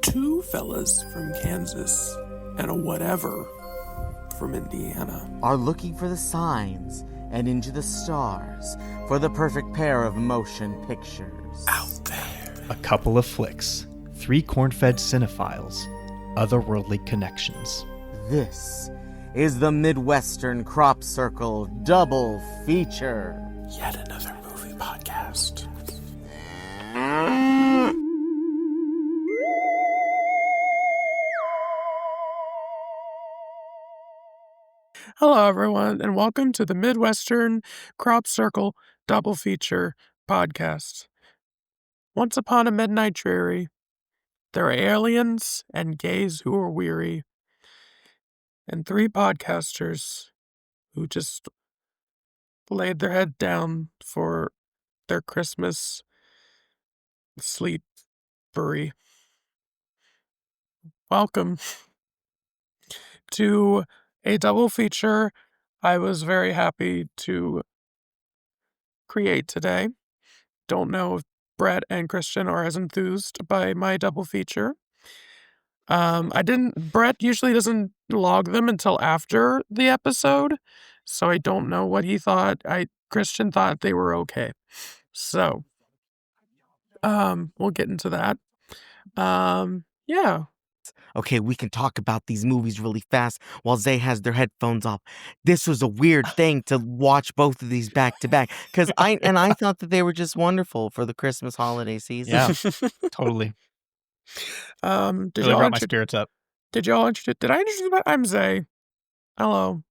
two fellas from Kansas and a whatever from Indiana are looking for the signs and into the stars for the perfect pair of motion pictures. out there. A couple of flicks, three corn-fed cinephiles, otherworldly connections. This is the Midwestern Crop Circle Double Feature. Yet another movie podcast. Hello, everyone, and welcome to the Midwestern Crop Circle Double Feature podcast. Once upon a midnight dreary, there are aliens and gays who are weary, and three podcasters who just laid their head down for their Christmas sleepery. Welcome to a double feature I was very happy to create today. Don't know if Brett and Christian are as enthused by my double feature. Brett usually doesn't log them until after the episode, so I don't know what he thought. Christian thought they were okay. So, we'll get into that. Yeah. Okay, we can talk about these movies really fast while Zay has their headphones off. This was a weird thing to watch both of these back to back because I thought that they were just wonderful for the Christmas holiday season. Yeah, totally. Did Really y'all brought my spirits up. Did I introduce my? I'm Zay. Hello.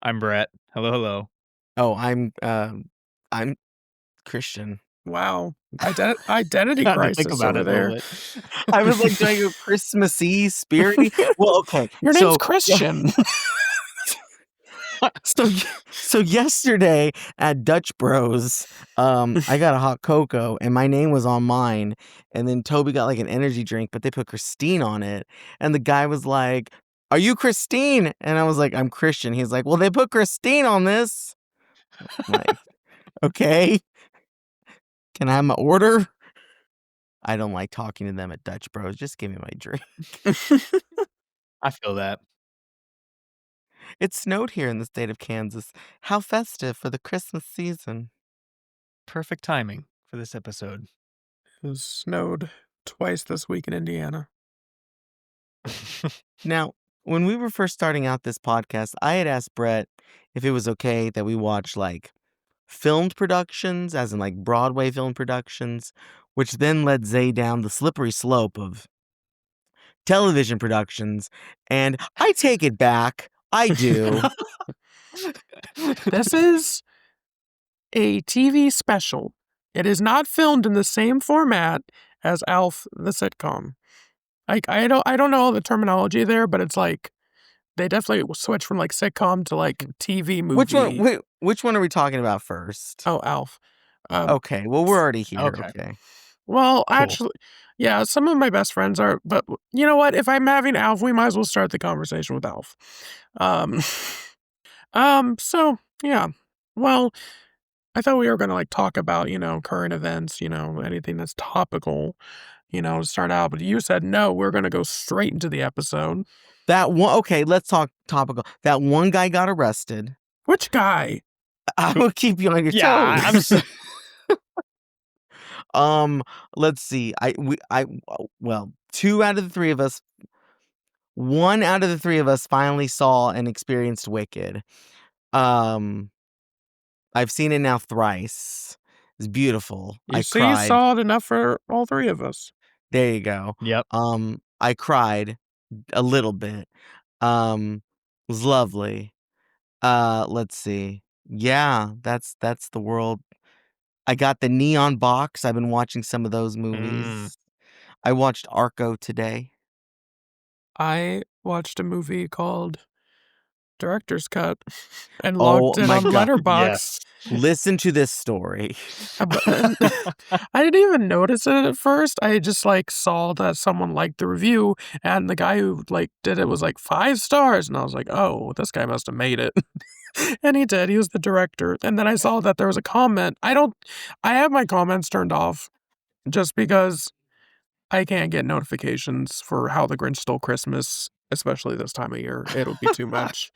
I'm Brett. Hello. Oh, I'm Christian. Wow. Identity Had to crisis think about over it a there. little bit. I was like doing a Christmassy spirit. Well, okay. Your name's Christian. So yesterday at Dutch Bros, I got a hot cocoa and my name was on mine. And then Toby got like an energy drink, but they put Christine on it. And the guy was like, "Are you Christine?" And I was like, "I'm Christian." He's like, "Well, they put Christine on this." I'm like, okay. Can I have my order? I don't like talking to them at Dutch Bros. Just give me my drink. I feel that. It snowed here in the state of Kansas. How festive for the Christmas season. Perfect timing for this episode. It was snowed twice this week in Indiana. Now, when we were first starting out this podcast, I had asked Brett if it was okay that we watch like filmed productions, as in like Broadway film productions, which then led Zay down the slippery slope of television productions. And I take it back. I do. This is a TV special. It is not filmed in the same format as ALF, the sitcom. Like I don't know all the terminology there, but it's like they definitely switch from like sitcom to like TV movie. Which one? Wait, which one are we talking about first? Oh, ALF. Okay, well, we're already here. Okay. Okay. Well, Cool. actually, yeah, some of my best friends are, but you know what? If I'm having ALF, we might as well start the conversation with ALF. So yeah. Well, I thought we were gonna like talk about, current events, anything that's topical, to start out. But you said no, we're gonna go straight into the episode. That one. Okay, let's talk topical. That one guy got arrested. Which guy? I will keep you on your Yeah, I'm toes. so, Let's see. Well, one out of the three of us finally saw and experienced Wicked. I've seen it now thrice. It's beautiful. You I see, cried. you saw it enough for all three of us. There you go. yep. I cried a little bit. It was lovely. Let's see. Yeah, that's the world. I got the Neon Box. I've been watching some of those movies. I watched Arco today. I watched a movie called Director's Cut and Oh logged in my on God, Letterboxd. yes. Listen to this story. I didn't even notice it at first. I just like saw that someone liked the review, and the guy who like did it was like 5 stars, and I was like, oh, this guy must have made it. And he did. He was the director. And then I saw that there was a comment. I have my comments turned off just because I can't get notifications for How the Grinch Stole Christmas, especially this time of year. It'll be too much.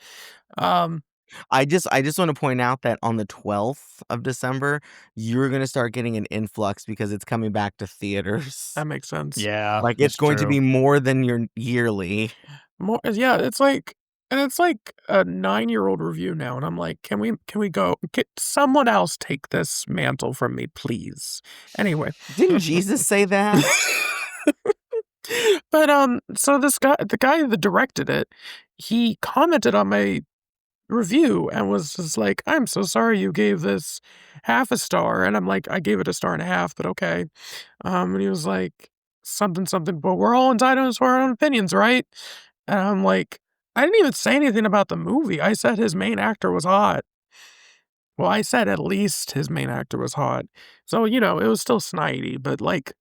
Um, I just want to point out that on the 12th of December, you're going to start getting an influx because it's coming back to theaters. that makes sense. Yeah, Like, it's it's going to true. be more than your yearly. More, yeah, it's like a 9-year-old review now, and I'm like, can we go? Get someone else take this mantle from me, please. Anyway. Didn't Jesus say that? But so the guy that directed it, he commented on my review and was just like, "I'm so sorry you gave this half a star," and I'm like, "I gave it a star and a half, but okay." And he was like, something something, "But we're all entitled to our own opinions, right?" And I'm like, I didn't even say anything about the movie. I said his main actor was hot. Well, I said at least his main actor was hot. So, it was still snidey, but like,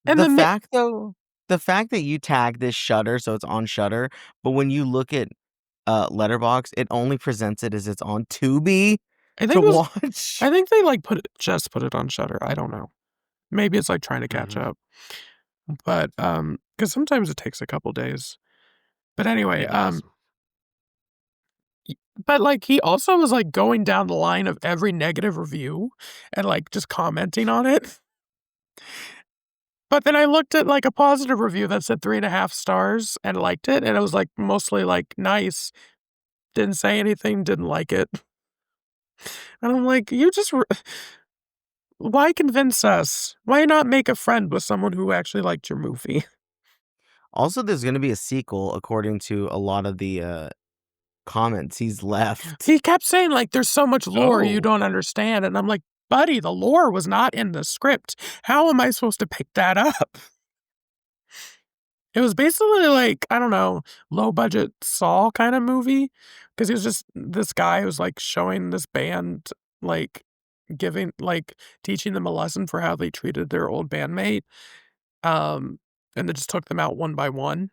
and The the fact, though, the fact that you tag this Shutter, so it's on Shutter, but when you look at Letterboxd, it only presents it as it's on Tubi I to think it was watch. I think they, like, put it on Shutter, I don't know. Maybe it's, like, trying to catch Mhm. up, but, because sometimes it takes a couple days. But anyway, It does. y but, like, he also was, like, going down the line of every negative review and, like, just commenting on it. But then I looked at, like, a positive review that said 3.5 stars and liked it, and it was, like, mostly, like, nice, didn't say anything, didn't like it. And I'm like, "You just why convince us? Why not make a friend with someone who actually liked your movie?" Also, there's going to be a sequel, according to a lot of the comments he's left. He kept saying, like, "There's so much lore you Oh. don't understand," and I'm like, "Buddy, the lore was not in the script. How am I supposed to pick that up?" It was basically like, I don't know, low budget Saw kinda movie, because he was just this guy who's, like, showing this band, like, teaching them a lesson for how they treated their old bandmate, um, and it just took them out one by one.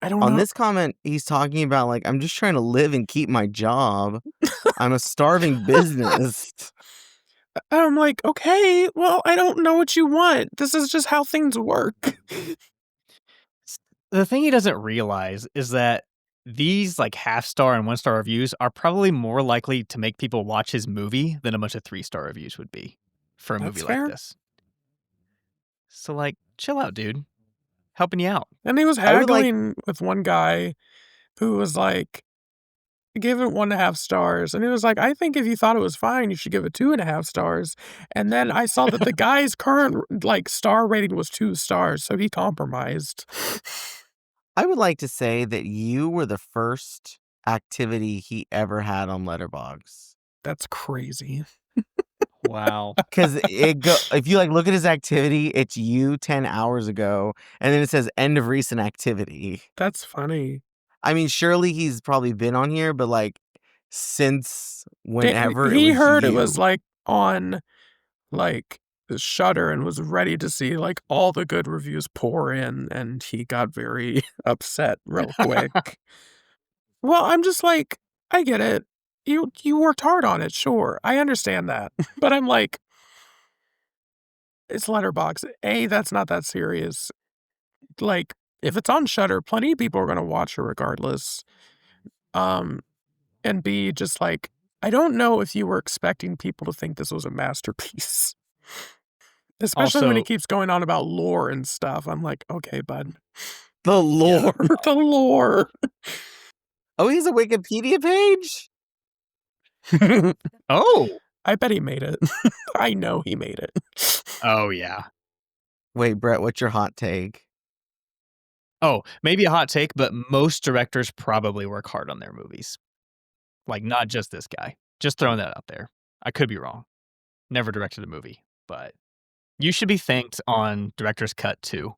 I don't On know. this comment, he's talking about, like, I'm just trying to live and keep my job. I'm a starving business. I'm like, "Okay, well, I don't know what you want. This is just how things work." The thing he doesn't realize is that these like half-star and one-star reviews are probably more likely to make people watch his movie than a bunch of 3-star reviews would be for a That's movie like fair. this. So like, chill out, dude. Helping you out. And he was I would like haggling with one guy who was like, "Give it 1.5 stars," and he was like, "I think if you thought it was fine, you should give it 2.5 stars." And then I saw that the guy's current, like, star rating was 2 stars, so he compromised. to say that you were the first activity he ever had on Letterboxd. That's crazy. Wow. Because if you, like, look at his activity, it's you 10 hours ago, and then it says end of recent activity. That's funny. I mean, surely he's probably been on here, but, like, since whenever it He was heard it was, you. like, on, like, the Shudder and was ready to see, like, all the good reviews pour in, and he got very upset real quick. Well, I'm just like, I get it. You worked hard on it, sure. I understand that. But I'm like, it's Letterboxd. A, that's not that serious. Like, if it's on Shudder, plenty of people are gonna watch it regardless. Um, and B, just like, I don't know if you were expecting people to think this was a masterpiece. Especially when he Also, keeps going on about lore and stuff. I'm like, "Okay, bud." The yeah. lore. The lore. Oh, he has a Wikipedia page? Oh. I bet he made it. I know he made it. Oh yeah. Wait, Brett, what's your hot take? Oh, maybe a hot take, but most directors probably work hard on their movies. Like, not just this guy. Just throwing that out there. I could be wrong. Never directed a movie, but you should be thanked on director's cut too.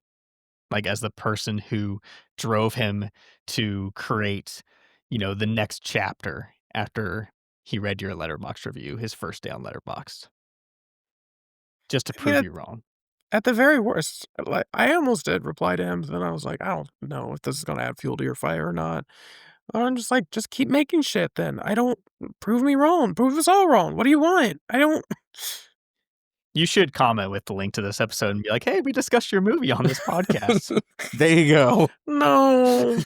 Like as the person who drove him to create, the next chapter after he read your Letterboxd review, his first day on Letterboxd, just to I mean, prove you wrong. at the very worst, like, I almost did reply to him, but then I was like, "I don't know if this is gonna add fuel to your fire or not." I'm just like, "Just keep making shit then. I don't prove me wrong. Prove us all wrong. What do you want?" I don't You should comment with the link to this episode and be like, "Hey, we discussed your movie on this podcast." There you go. No.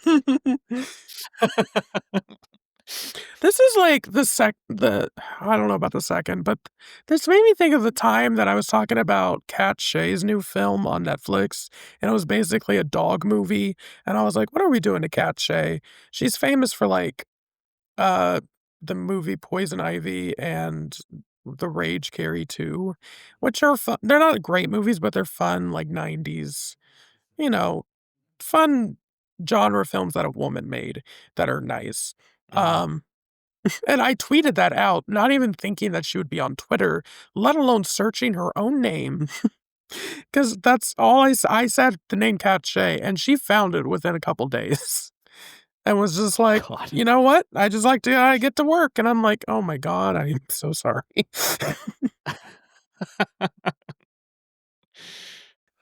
This is like I don't know about the second, but this made me think of the time that I was talking about Kat Shea's new film on Netflix, and it was basically a dog movie, and I was like, what are we doing to Kat Shea? She's famous for like the movie Poison Ivy and The Rage Carrie 2, which are fun. They're not great movies, but they're fun, like 90s, you know, fun genre films that a woman made that are nice. Um, and I tweeted that out, not even thinking that she would be on Twitter, let alone searching her own name. Because that's all I said the name Kat Shea, and she found it within a couple days. And was just like, God. you know what? I just like to get to work. And I'm like, oh my God, I'm so sorry.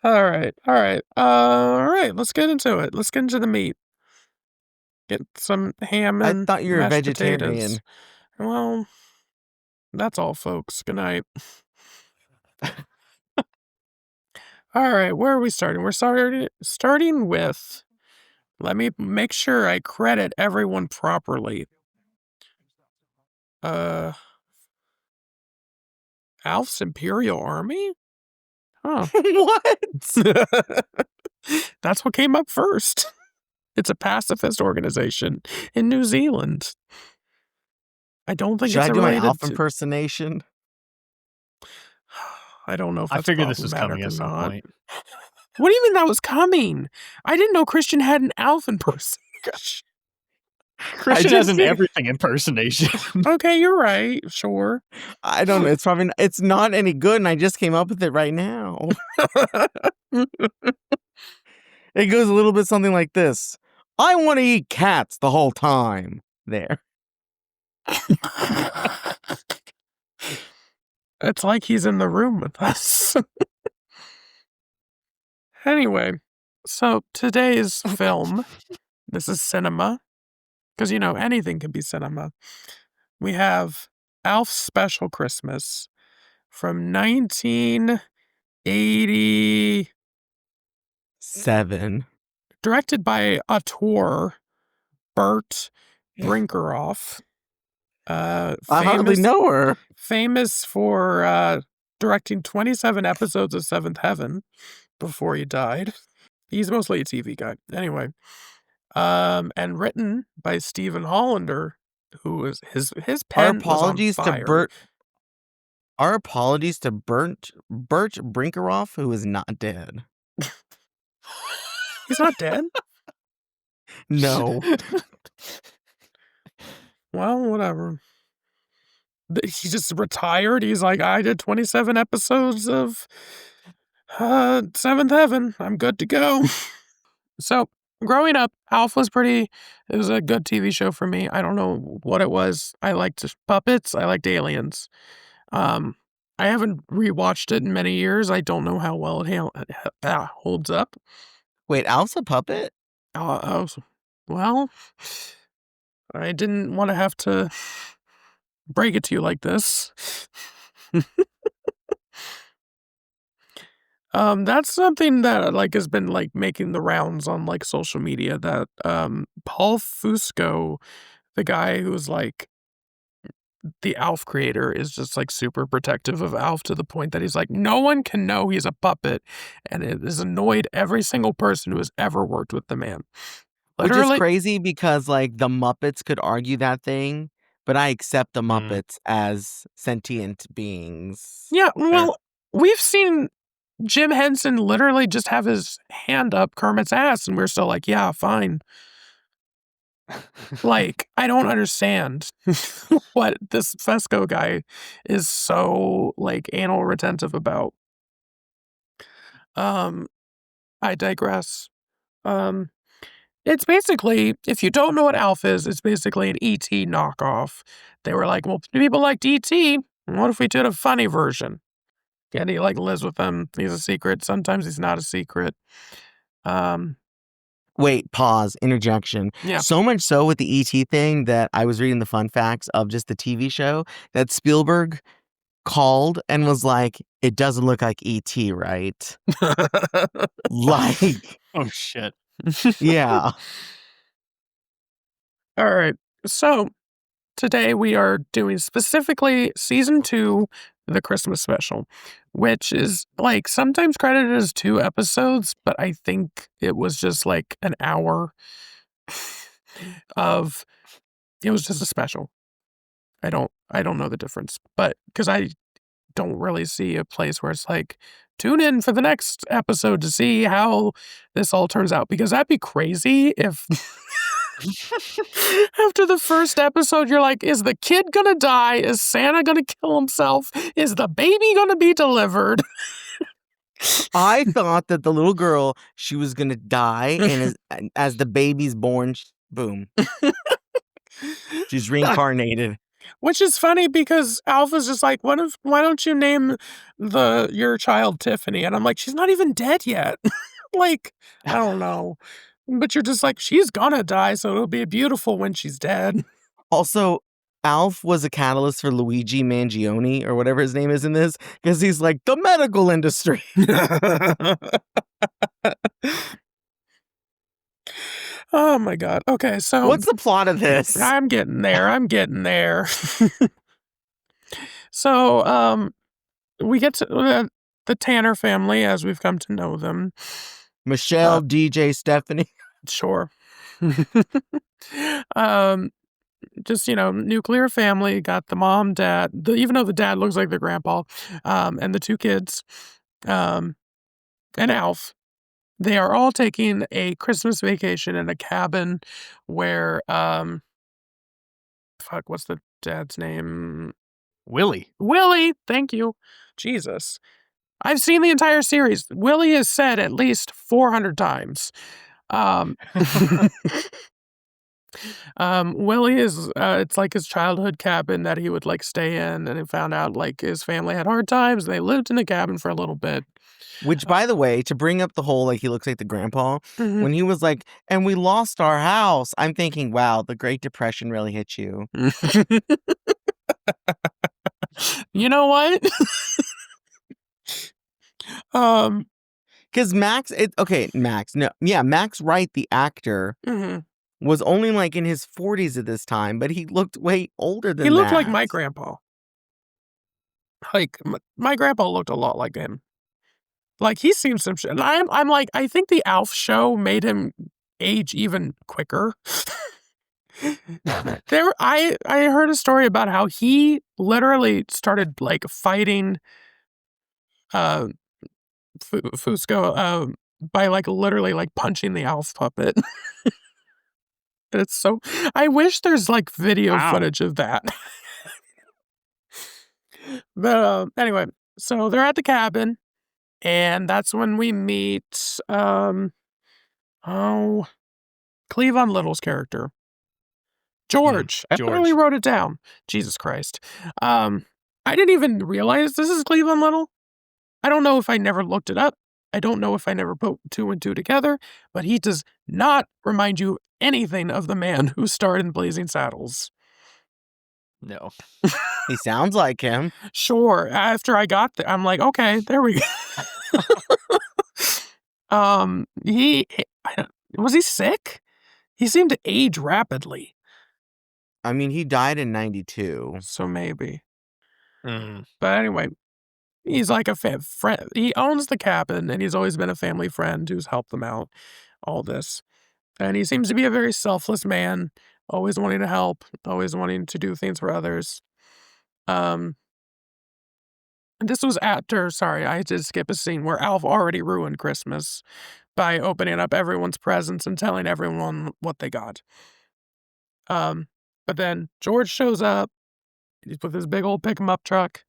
All right. Let's get into it. Let's get into the meat. Get some ham I and thought you were a mashed vegetarian. potatoes. Well, that's all, folks. Good night. All right, where are we starting? We're starting with, let me make sure I credit everyone properly. Alf's Imperial Army? Huh. What? That's what came up first. It's a pacifist organization in New Zealand. I don't think Should it's I do my related Alf to... impersonation? I don't know if I that's figured this was coming problematic at or some not. point. What do you mean that was coming? I didn't know Christian had an Alf impersonation. Christian has an everything impersonation. Okay, you're right. Sure. I don't know. It's not any good, and I just came up with it right now. It goes a little bit something like this. I want to eat cats the whole time. There. It's like he's in the room with us. Anyway, so today's film, this is cinema, because, anything can be cinema. We have Alf's Special Christmas from 1987, 7. directed by auteur Bert Brinkerhoff. I hardly know her. Famous for directing 27 episodes of Seventh Heaven before he died. He's mostly a TV guy. Anyway. And written by Stephen Hollander, who is his pen was on fire. Our apologies to Bert Brinkerhoff, who is not dead. He's not dead? No. Well, whatever. He just retired. He's like, I did 27 episodes of Seventh Heaven. I'm good to go. So, growing up, Alf was it was a good TV show for me. I don't know what it was. I liked puppets. I liked aliens. I haven't rewatched it in many years. I don't know how well it holds up. Wait, Alf's a puppet? Well, I didn't want to have to break it to you like this. That's something that has been making the rounds on social media, that Paul Fusco, the guy who's the Alf creator, is just super protective of Alf to the point that he's like, no one can know he's a puppet, and it has annoyed every single person who has ever worked with the man. Which is crazy because the Muppets could argue that thing, but I accept the Muppets as sentient beings. Yeah, well, we've seen Jim Henson literally just have his hand up Kermit's ass, and we're still like, yeah, fine. I don't understand what this Fesco guy is so anal retentive about. I digress. It's basically, if you don't know what Alf is, it's basically an E.T. knockoff. They were like, well, people liked E.T. What if we did a funny version? And he lives with them. He's a secret. Sometimes he's not a secret. Wait, pause, interjection. Yeah. So much so with the E.T. thing that I was reading the fun facts of just the TV show that Spielberg called and was like, "It doesn't look like E.T., right?" Like, Oh shit. yeah. All right. So today we are doing specifically season 2, the Christmas special, which is like sometimes credited as 2 episodes, but I think it was just like an hour of it was just a special. I don't know the difference, but because I don't really see a place where it's like, tune in for the next episode to see how this all turns out, because that'd be crazy if after the first episode you're like, is the kid gonna die? Is Santa gonna kill himself? Is the baby gonna be delivered? I thought that the little girl, she was gonna die, and as the baby's born, boom, she's reincarnated. Which is funny because Alpha's just like, why don't you name your child Tiffany? And I'm like, she's not even dead yet. Like, I don't know. But you're just like, she's gonna die, so it'll be beautiful when she's dead. Also, Alf was a catalyst for Luigi Mangione, or whatever his name is in this, because he's like, the medical industry. Oh my god. Okay, so What's the plot of this? I'm getting there. So, we get to the Tanner family as we've come to know them. Michelle, DJ, Stephanie. Sure. Just, nuclear family, got the mom, dad, even though the dad looks like the grandpa, and the 2 kids, and Alf. They are all taking a Christmas vacation in a cabin where, what's the dad's name? Willie. Willie, thank you. Jesus. I've seen the entire series. Willie is said at least 400 times. Willie is, it's like his childhood cabin that he would like stay in, and he found out like his family had hard times, and they lived in the cabin for a little bit. Which, by the way, to bring up the whole, like, he looks like the grandpa, Mhm. when he was like, and we lost our house, I'm thinking, wow, the Great Depression really hit you. You know what? Because Max Wright, the actor, Mhm. was only like in his 40s at this time, but he looked way older than He looked like that. my grandpa. Like, my grandpa looked a lot like him. Like, he's seen some shit. And I'm like, I think the ALF show made him age even quicker. I heard a story about how he literally started, like, fighting, Fusco, by, like, literally, like, punching the ALF puppet. It's so I wish there's, like, video Wow. footage of that. But, anyway, so they're at the cabin, and that's when we meet, Cleavon Little's character. George. I literally George. wrote it down. Jesus Christ. I didn't even realize this is Cleavon Little. I don't know if I never looked it up. I don't know if I never put 2 and 2 together, but he does not remind you anything of the man who starred in Blazing Saddles. No. He sounds like him. Sure. After I got there, I'm like, okay, there we go. Was he sick? He seemed to age rapidly. I mean, he died in 92. So maybe. Mm. But anyway, he's like a friend. He owns the cabin, and he's always been a family friend who's helped them out, all this. And he seems to be a very selfless man, always wanting to help, always wanting to do things for others. And this was sorry, I did skip a scene where Alf already ruined Christmas by opening up everyone's presents and telling everyone what they got. But then George shows up with his big old pick-em-up truck.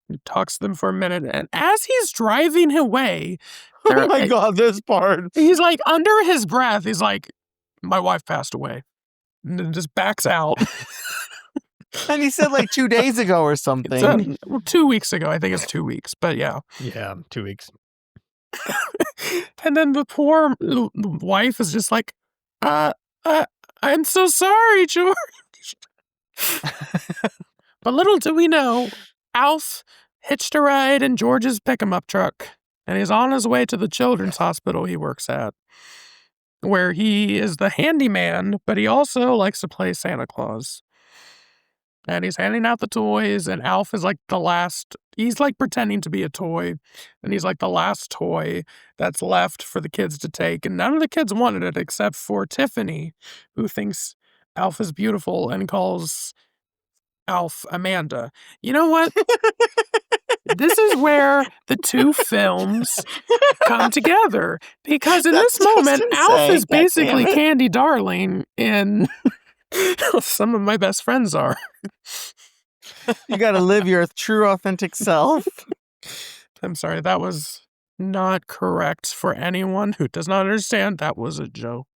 He talks to them for a minute, and as he's driving away, Oh my God, this part. he's like, under his breath, he's like, my wife passed away. And then just backs out. And he said like 2 days ago or something. 2 weeks ago. I think it's 2 weeks, but yeah. Yeah, 2 weeks. And then the poor wife is just like, I'm so sorry, George. But little do we know, Alf hitched a ride in George's pick-em-up truck, and he's on his way to the children's hospital he works at, where he is the handyman, but he also likes to play Santa Claus. And he's handing out the toys, and Alf is like the last. He's like pretending to be a toy, and he's like the last toy that's left for the kids to take. And none of the kids wanted it except for Tiffany, who thinks Alf is beautiful and calls Alf Amanda. You know what? This is where the two films come together, because in this moment, Alf is basically Candy Darling, and some of my best friends are. You gotta live your true, authentic self. I'm sorry, that was not correct for anyone who does not understand. That was a joke.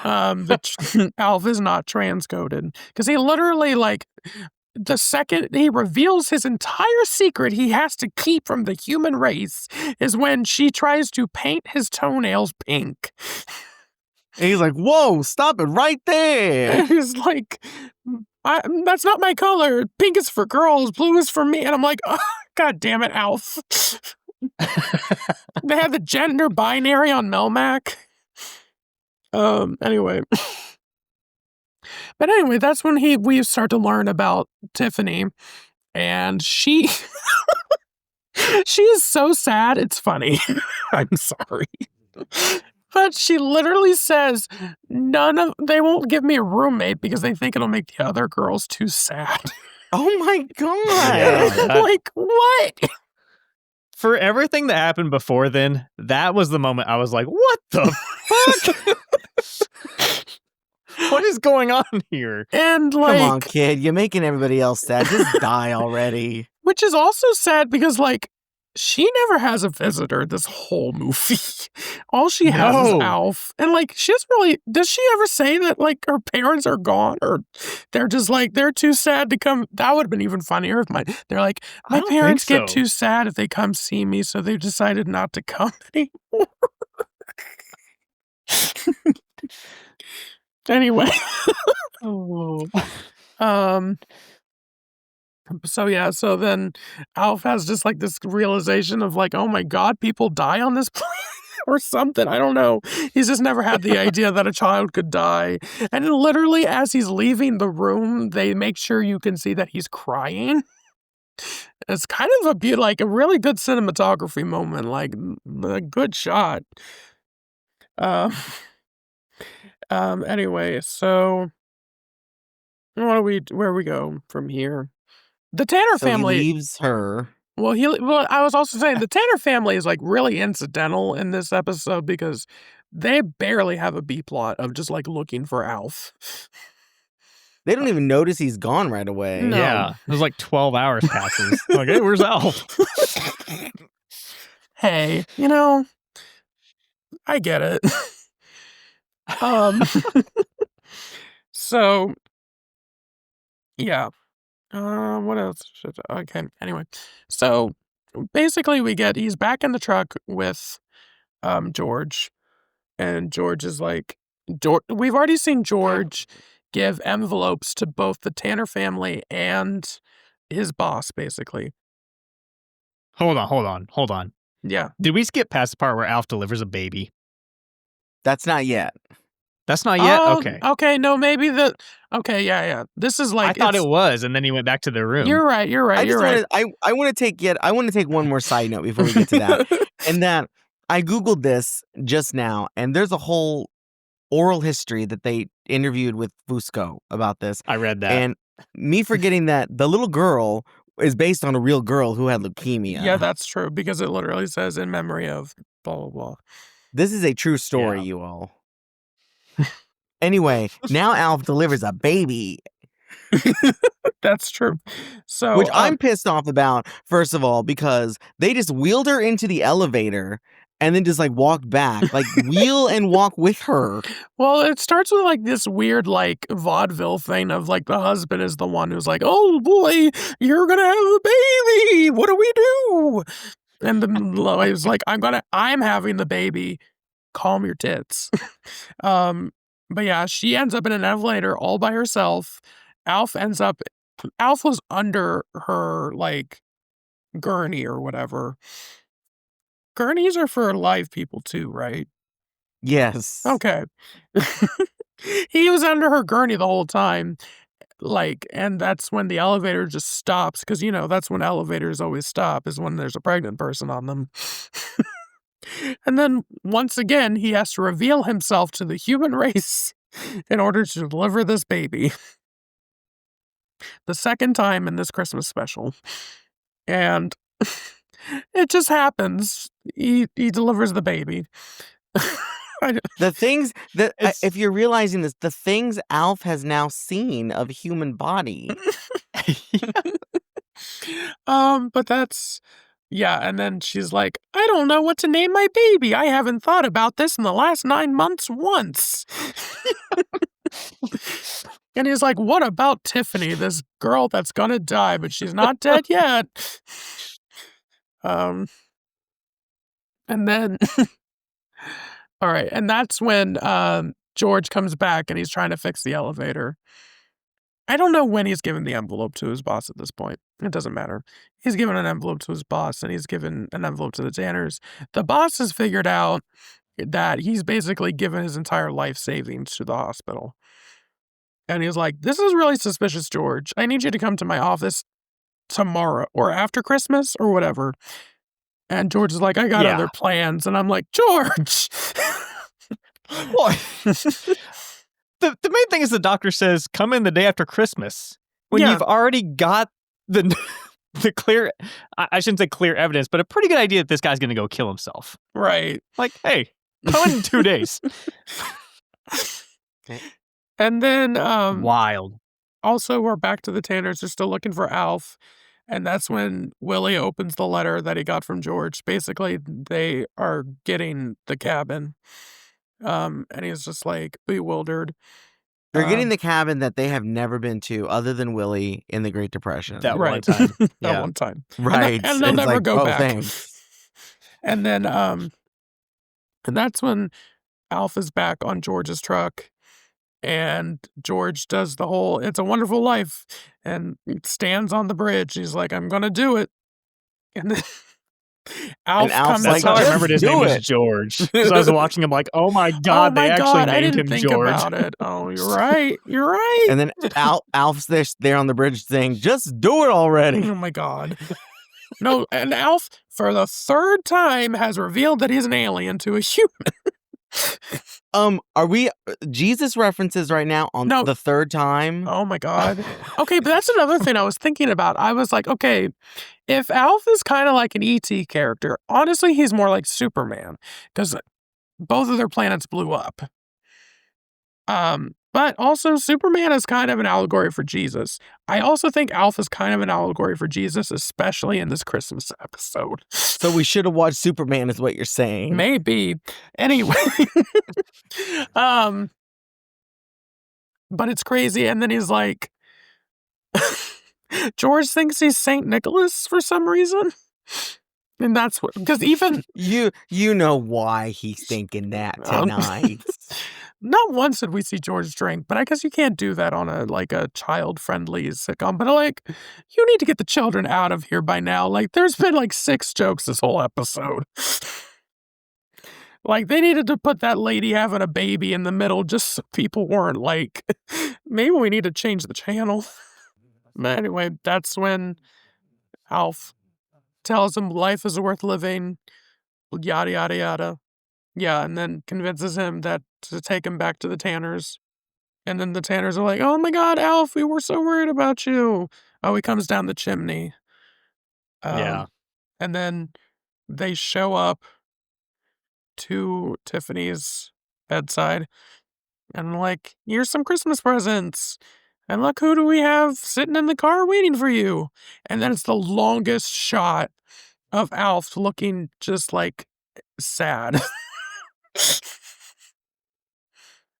Alf is not transcoded, because he literally, like, the second he reveals his entire secret he has to keep from the human race is when she tries to paint his toenails pink. And he's like, whoa, stop it right there. And he's like, that's not my color. Pink is for girls, blue is for me. And I'm like, oh, God damn it, Alf. They have the gender binary on Melmac. Anyway. But anyway, that's when we start to learn about Tiffany. And she is so sad, it's funny. I'm sorry. But she literally says, they won't give me a roommate because they think it'll make the other girls too sad. Oh my God. Yeah, like, what? For everything that happened before then, that was the moment I was like, what the fuck? What is going on here? And like, come on, kid, you're making everybody else sad. Just die already. Which is also sad because, like, she never has a visitor this whole movie. All she has is Alf. And, like, she doesn't really... Does she ever say that, like, her parents are gone? Or they're just, like, they're too sad to come... That would have been even funnier if they're like, my parents get too sad if they come see me, so they've decided not to come anymore. Anyway. So then Alf has just like this realization of like, oh my God, people die on this planet or something. I don't know. He's just never had the idea that a child could die. And then literally as he's leaving the room, they make sure you can see that he's crying. It's kind of a really good cinematography moment, like a good shot. Anyway, so where we go from here? The Tanner family he leaves her. Well, I was also saying the Tanner family is like really incidental in this episode because they barely have a B plot of just like looking for Alf. They don't even notice he's gone right away. No. Yeah, it was like 12 hours passes. Like, hey, where's Alf? Hey, I get it. So, yeah. What else? Okay, anyway. So, basically he's back in the truck with, George. And George is like, we've already seen George give envelopes to both the Tanner family and his boss, basically. Hold on. Yeah. Did we skip past the part where Alf delivers a baby? That's not yet. That's not yet? Okay. Okay, no, maybe okay, yeah. This is like... I thought it was, and then he went back to their room. You're right. I want to take one more side note before we get to that. And that I Googled this just now, and there's a whole oral history that they interviewed with Fusco about this. I read that. And me forgetting that the little girl is based on a real girl who had leukemia. Yeah, that's true, because it literally says in memory of blah, blah, blah. This is a true story, you all. Anyway, now Alf delivers a baby. That's true. So, which I'm pissed off about, first of all, because they just wheeled her into the elevator and then just like walked back, like wheel and walk with her. Well, it starts with like this weird like vaudeville thing of like the husband is the one who's like, oh boy, you're gonna have a baby. What do we do? And the wife's like, I'm having the baby. Calm your tits. But yeah, she ends up in an elevator all by herself. Alf ends up Alf was under her, like, gurney or whatever. Gurneys are for live people too, right? Yes. Okay. He was under her gurney the whole time, like, and that's when the elevator just stops, because, that's when elevators always stop, is when there's a pregnant person on them. And then, once again, he has to reveal himself to the human race in order to deliver this baby. The second time in this Christmas special. And it just happens. He delivers the baby. The things that, It's- if you're realizing this, the things Alf has now seen of human body. But that's, yeah, and then she's like, I don't know what to name my baby. I haven't thought about this in the last 9 months once. And he's like, what about Tiffany, this girl that's gonna die, but she's not dead yet? And then, all right, and that's when George comes back and he's trying to fix the elevator. I don't know when he's given the envelope to his boss at this point. It doesn't matter. He's given an envelope to his boss, and he's given an envelope to the Tanners. The boss has figured out that he's basically given his entire life savings to the hospital. And he's like, this is really suspicious, George. I need you to come to my office tomorrow or after Christmas or whatever. And George is like, I got other plans. And I'm like, George! Well, the main thing is the doctor says, come in the day after Christmas. When you've already got the clear, I shouldn't say clear evidence, but a pretty good idea that this guy's going to go kill himself. Right. Like, hey, come in 2 days. And then, wild. Also, we're back to the Tanners. They're still looking for Alf. And that's when Willie opens the letter that he got from George. Basically, they are getting the cabin. And he's just like bewildered. They're getting the cabin that they have never been to other than Willie in the Great Depression. That one time. That one time. Right. And they'll It's never like, go oh, back. Thanks. And then, and that's when Alf is back on George's truck. And George does the whole "It's a Wonderful Life" and stands on the bridge. He's like, I'm gonna do it. And then Alf comes That's how I remembered his name was George. Because I was watching him like, oh my God, they actually named I didn't him think George. about it. Oh, you're right. You're right. And then Alf's there on the bridge saying, just do it already. Oh my God. No, and Alf, for the third time, has revealed that he's an alien to a human. Are we Jesus references right now on the third time? Oh my God. Okay, but that's another thing I was thinking about. I was like, okay, if Alf is kind of like an E.T. character, honestly, he's more like Superman because both of their planets blew up. But also Superman is kind of an allegory for Jesus. I also think Alf is kind of an allegory for Jesus, especially in this Christmas episode. So we should have watched Superman is what you're saying. Maybe. Anyway. But it's crazy. And then he's like, George thinks he's St. Nicholas for some reason. And that's what, because even you know why he's thinking that tonight. Not once did we see George drink, but I guess you can't do that on a child-friendly sitcom. But you need to get the children out of here by now. Like, there's been 6 jokes this whole episode. They needed to put that lady having a baby in the middle just so people weren't like, maybe we need to change the channel. But anyway, that's when Alf tells him life is worth living, yada, yada, yada. Yeah, and then convinces him that to take him back to the Tanners. And then the Tanners are like, oh my God, Alf, we were so worried about you. Oh, he comes down the chimney. Yeah. And then they show up to Tiffany's bedside and like, here's some Christmas presents. And look, who do we have sitting in the car waiting for you? And then it's the longest shot of Alf looking just sad.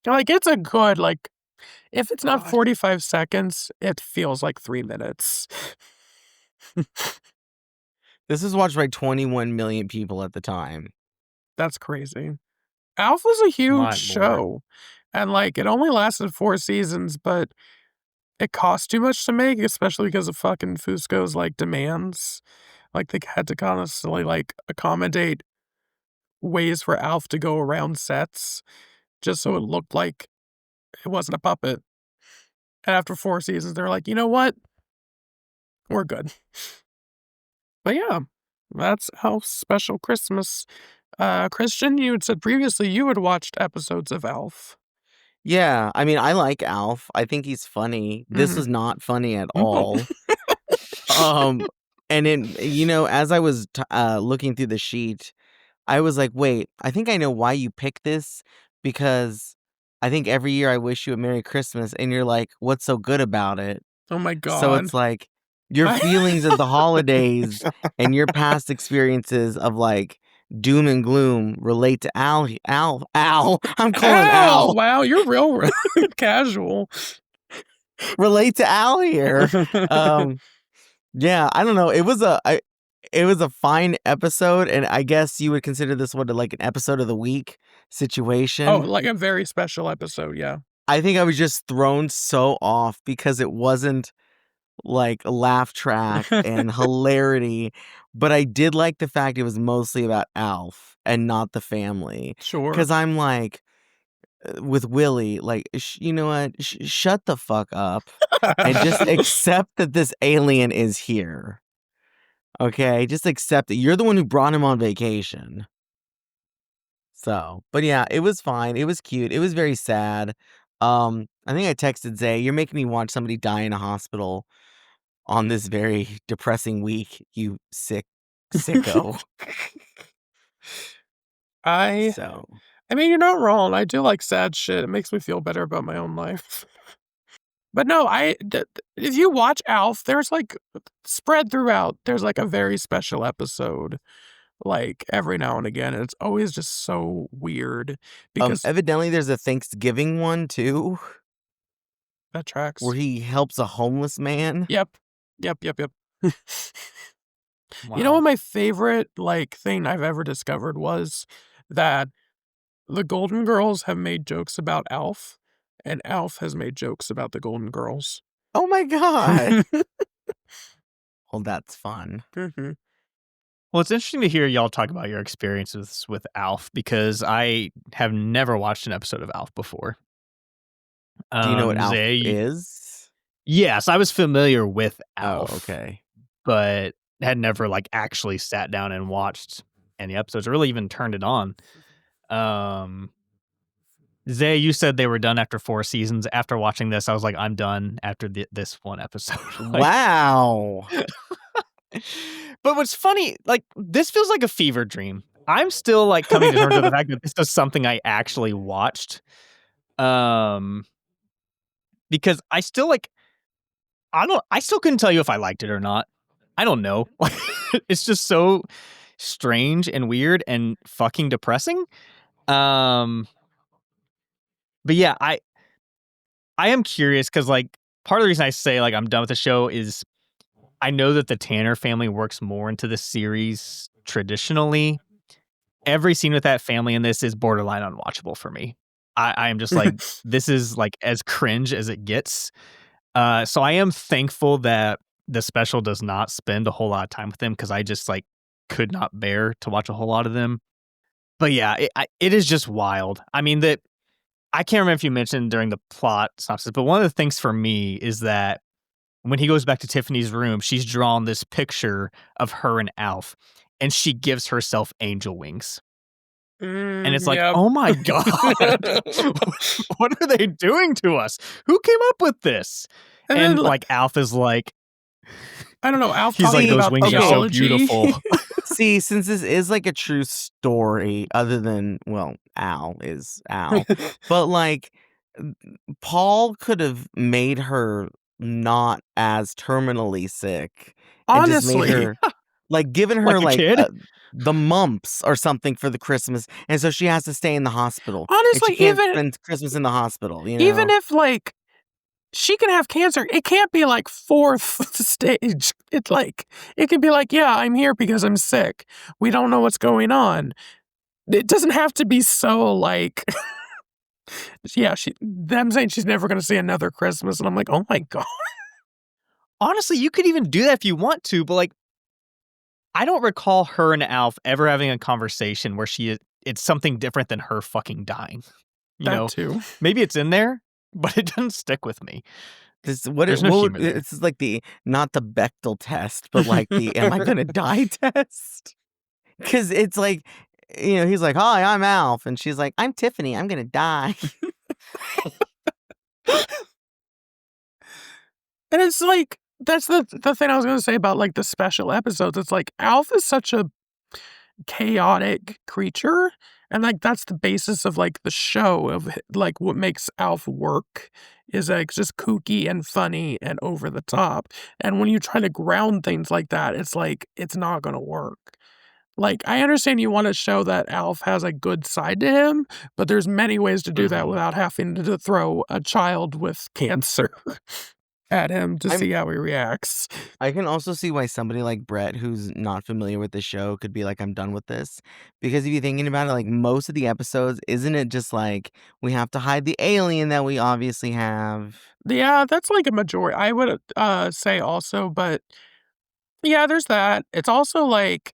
It's a good, if it's not 45 seconds, it feels like 3 minutes. This was watched by 21 million people at the time. That's crazy. Alf was a huge show. And it only lasted 4 seasons, but it cost too much to make, especially because of fucking Fusco's, like, demands. Like, they had to constantly, like, accommodate ways for Alf to go around sets just so it looked like it wasn't a puppet. And after 4 seasons, they're like, "You know what? We're good." But yeah, that's Elf's Special Christmas. Christian, you had said previously you had watched episodes of Elf. Yeah, I mean, I like Alf. I think he's funny. This Mhm. was not funny at No. all. And as I was looking through the sheet, I was like, wait, I think I know why you picked this, because I think every year I wish you a Merry Christmas, and you're like, what's so good about it? Oh my So god. it's like your feelings of the holidays and your past experiences of like doom and gloom relate to Al. I'm calling Ow! Al. Wow, you're real casual. Relate to Al here. Yeah, I don't know. It was a fine episode, and I guess you would consider this one like an episode of the week Oh, situation. like a very special episode, yeah. I think I was just thrown so off because it wasn't like a laugh track and hilarity, but I did like the fact it was mostly about Alf and not the family. Sure. Because I'm like, with Willie, like, you know what? Shut the fuck up and just accept that this alien is here. Okay, just accept it. You're the one who brought him on vacation. So, but yeah, it was fine. It was cute. It was very sad. I think I texted Zay, you're making me watch somebody die in a hospital on this very depressing week, you sicko. I So, mean, you're not wrong. I do like sad shit. It makes me feel better about my own life. But no, if you watch Alf, there's like spread throughout, there's like a very special episode, like every now and again. And it's always just so weird because evidently there's a Thanksgiving one too, that tracks. where he helps a homeless man. Yep. Yep. Wow. You know what my favorite like thing I've ever discovered was that the Golden Girls have made jokes about Alf, and Alf has made jokes about the Golden Girls. Oh my god. Well, that's fun. Mhm. Well, it's interesting to hear y'all talk about your experiences with Alf, because I have never watched an episode of Alf before. Do you know what Alf Zay, is? yes, I was familiar with Oh, Alf, okay. but had never like actually sat down and watched any episodes or really even turned it on. Zay, you said they were done after 4 seasons. After watching this, I was like, I'm done after this one episode. Like, Wow. but what's funny, like, this feels like a fever dream. I'm still like coming to terms with the fact that this is something I actually watched. Because I still like, I still couldn't tell you if I liked it or not. I don't know. It's just so strange and weird and fucking depressing. But yeah, I am curious because like part of the reason I say like I'm done with the show is I know that the Tanner family works more into the series traditionally. Every scene with that family in this is borderline unwatchable for me. I am just like, this is like as cringe as it gets. So I am thankful that the special does not spend a whole lot of time with them, because I just like could not bear to watch a whole lot of them. But yeah, it is just wild. I mean, that I can't remember if you mentioned during the plot synopsis, but one of the things for me is that when he goes back to Tiffany's room, she's drawn this picture of her and Alf, and she gives herself angel wings. And it's like, Yep. oh my God, what are they doing to us? Who came up with this? And And then, like Alf is like, I don't know, Alf he's like, talking those about wings are so theology. beautiful. See, since this is like a true story, other than, well, Al is Al, but like Paul could have made her not as terminally sick and just made Honestly. her like given her Like a like kid? the mumps or something for the Christmas, and so she has to stay in the hospital. And Honestly, she can't even spend Christmas in the hospital, you know? even if like she can have cancer, it can't be like 4th stage. It's like it could be like, yeah, I'm here because I'm sick. We don't know what's going on. It doesn't have to be so like Yeah, them saying she's never going to see another Christmas, and I'm like, oh my God. Honestly, you could even do that if you want to, but like, I don't recall her and Alf ever having a conversation where it's something different than her fucking dying. You That know, too. maybe it's in there, but it doesn't stick with me. There's no humor there. This is like not the Bechdel test, but like the am I gonna die test? Because it's like, he's like, hi, I'm Alf, and she's like, I'm Tiffany, I'm gonna die. And it's like, that's the thing I was going to say about like the special episodes. It's like Alf is such a chaotic creature, and like that's the basis of like the show of like what makes Alf work is like just kooky and funny and over the top. And when you try to ground things like that, it's like it's not going to work. Like, I understand you want to show that Alf has a good side to him, but there's many ways to do that without having to throw a child with cancer at him to see how he reacts. I can also see why somebody like Brett, who's not familiar with the show, could be like, I'm done with this. Because if you're thinking about it, like most of the episodes, isn't it just like we have to hide the alien that we obviously have? Yeah, that's like a majority. I would say also, but yeah, there's that. It's also like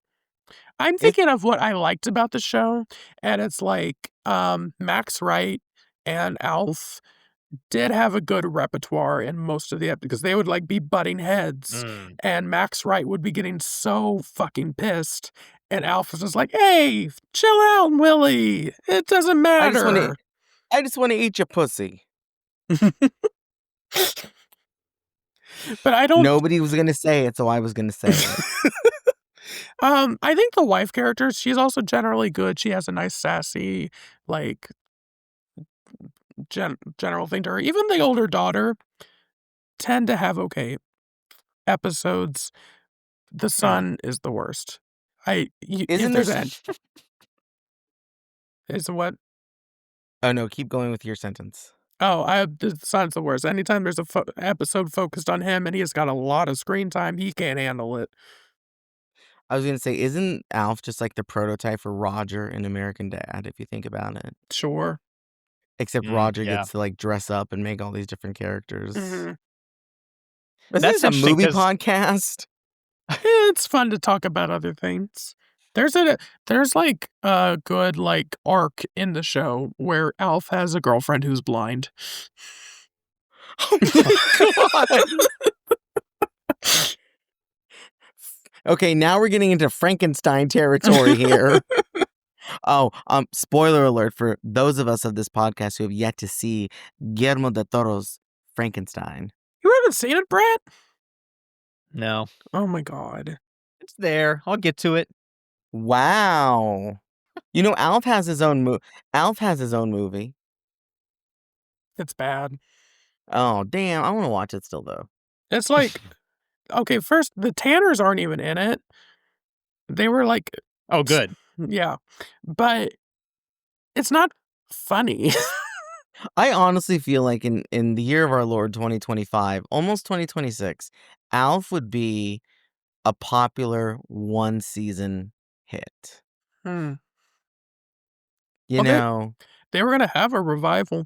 I'm thinking of what I liked about the show, and it's like Max Wright and Alf did have a good repertoire in most of the because they would like be butting heads, and Max Wright would be getting so fucking pissed, and Alf was just like, "Hey, chill out, Willie. It doesn't matter." I just want to eat your pussy. But I don't. Nobody was gonna say it, so I was gonna say it. I think the wife character, she's also generally good. She has a nice sassy, like general thing to her. Even the older daughter tend to have okay episodes. The son is the worst. If there's that. Is what? Oh no, keep going with your sentence. Oh, the son's the worst. Anytime there's a episode focused on him and he has got a lot of screen time, he can't handle it. I was gonna say, isn't Alf just like the prototype for Roger in American Dad, if you think about it? Sure. Except Roger gets to like dress up and make all these different characters. Mm-hmm. That's a movie podcast. It's fun to talk about other things. There's like a good like arc in the show where Alf has a girlfriend who's blind. Oh my God. Okay, now we're getting into Frankenstein territory here. Oh, spoiler alert for those of us of this podcast who have yet to see Guillermo del Toro's Frankenstein. You haven't seen it, Brett? No. Oh my God. It's there. I'll get to it. Wow. Alf has his own movie. It's bad. Oh, damn. I want to watch it still, though. It's like, okay, first, the Tanners aren't even in it. They were like... Oh, good. Yeah. But it's not funny. I honestly feel like in the year of our Lord 2025, almost 2026, Alf would be a popular one-season hit. They were going to have a revival.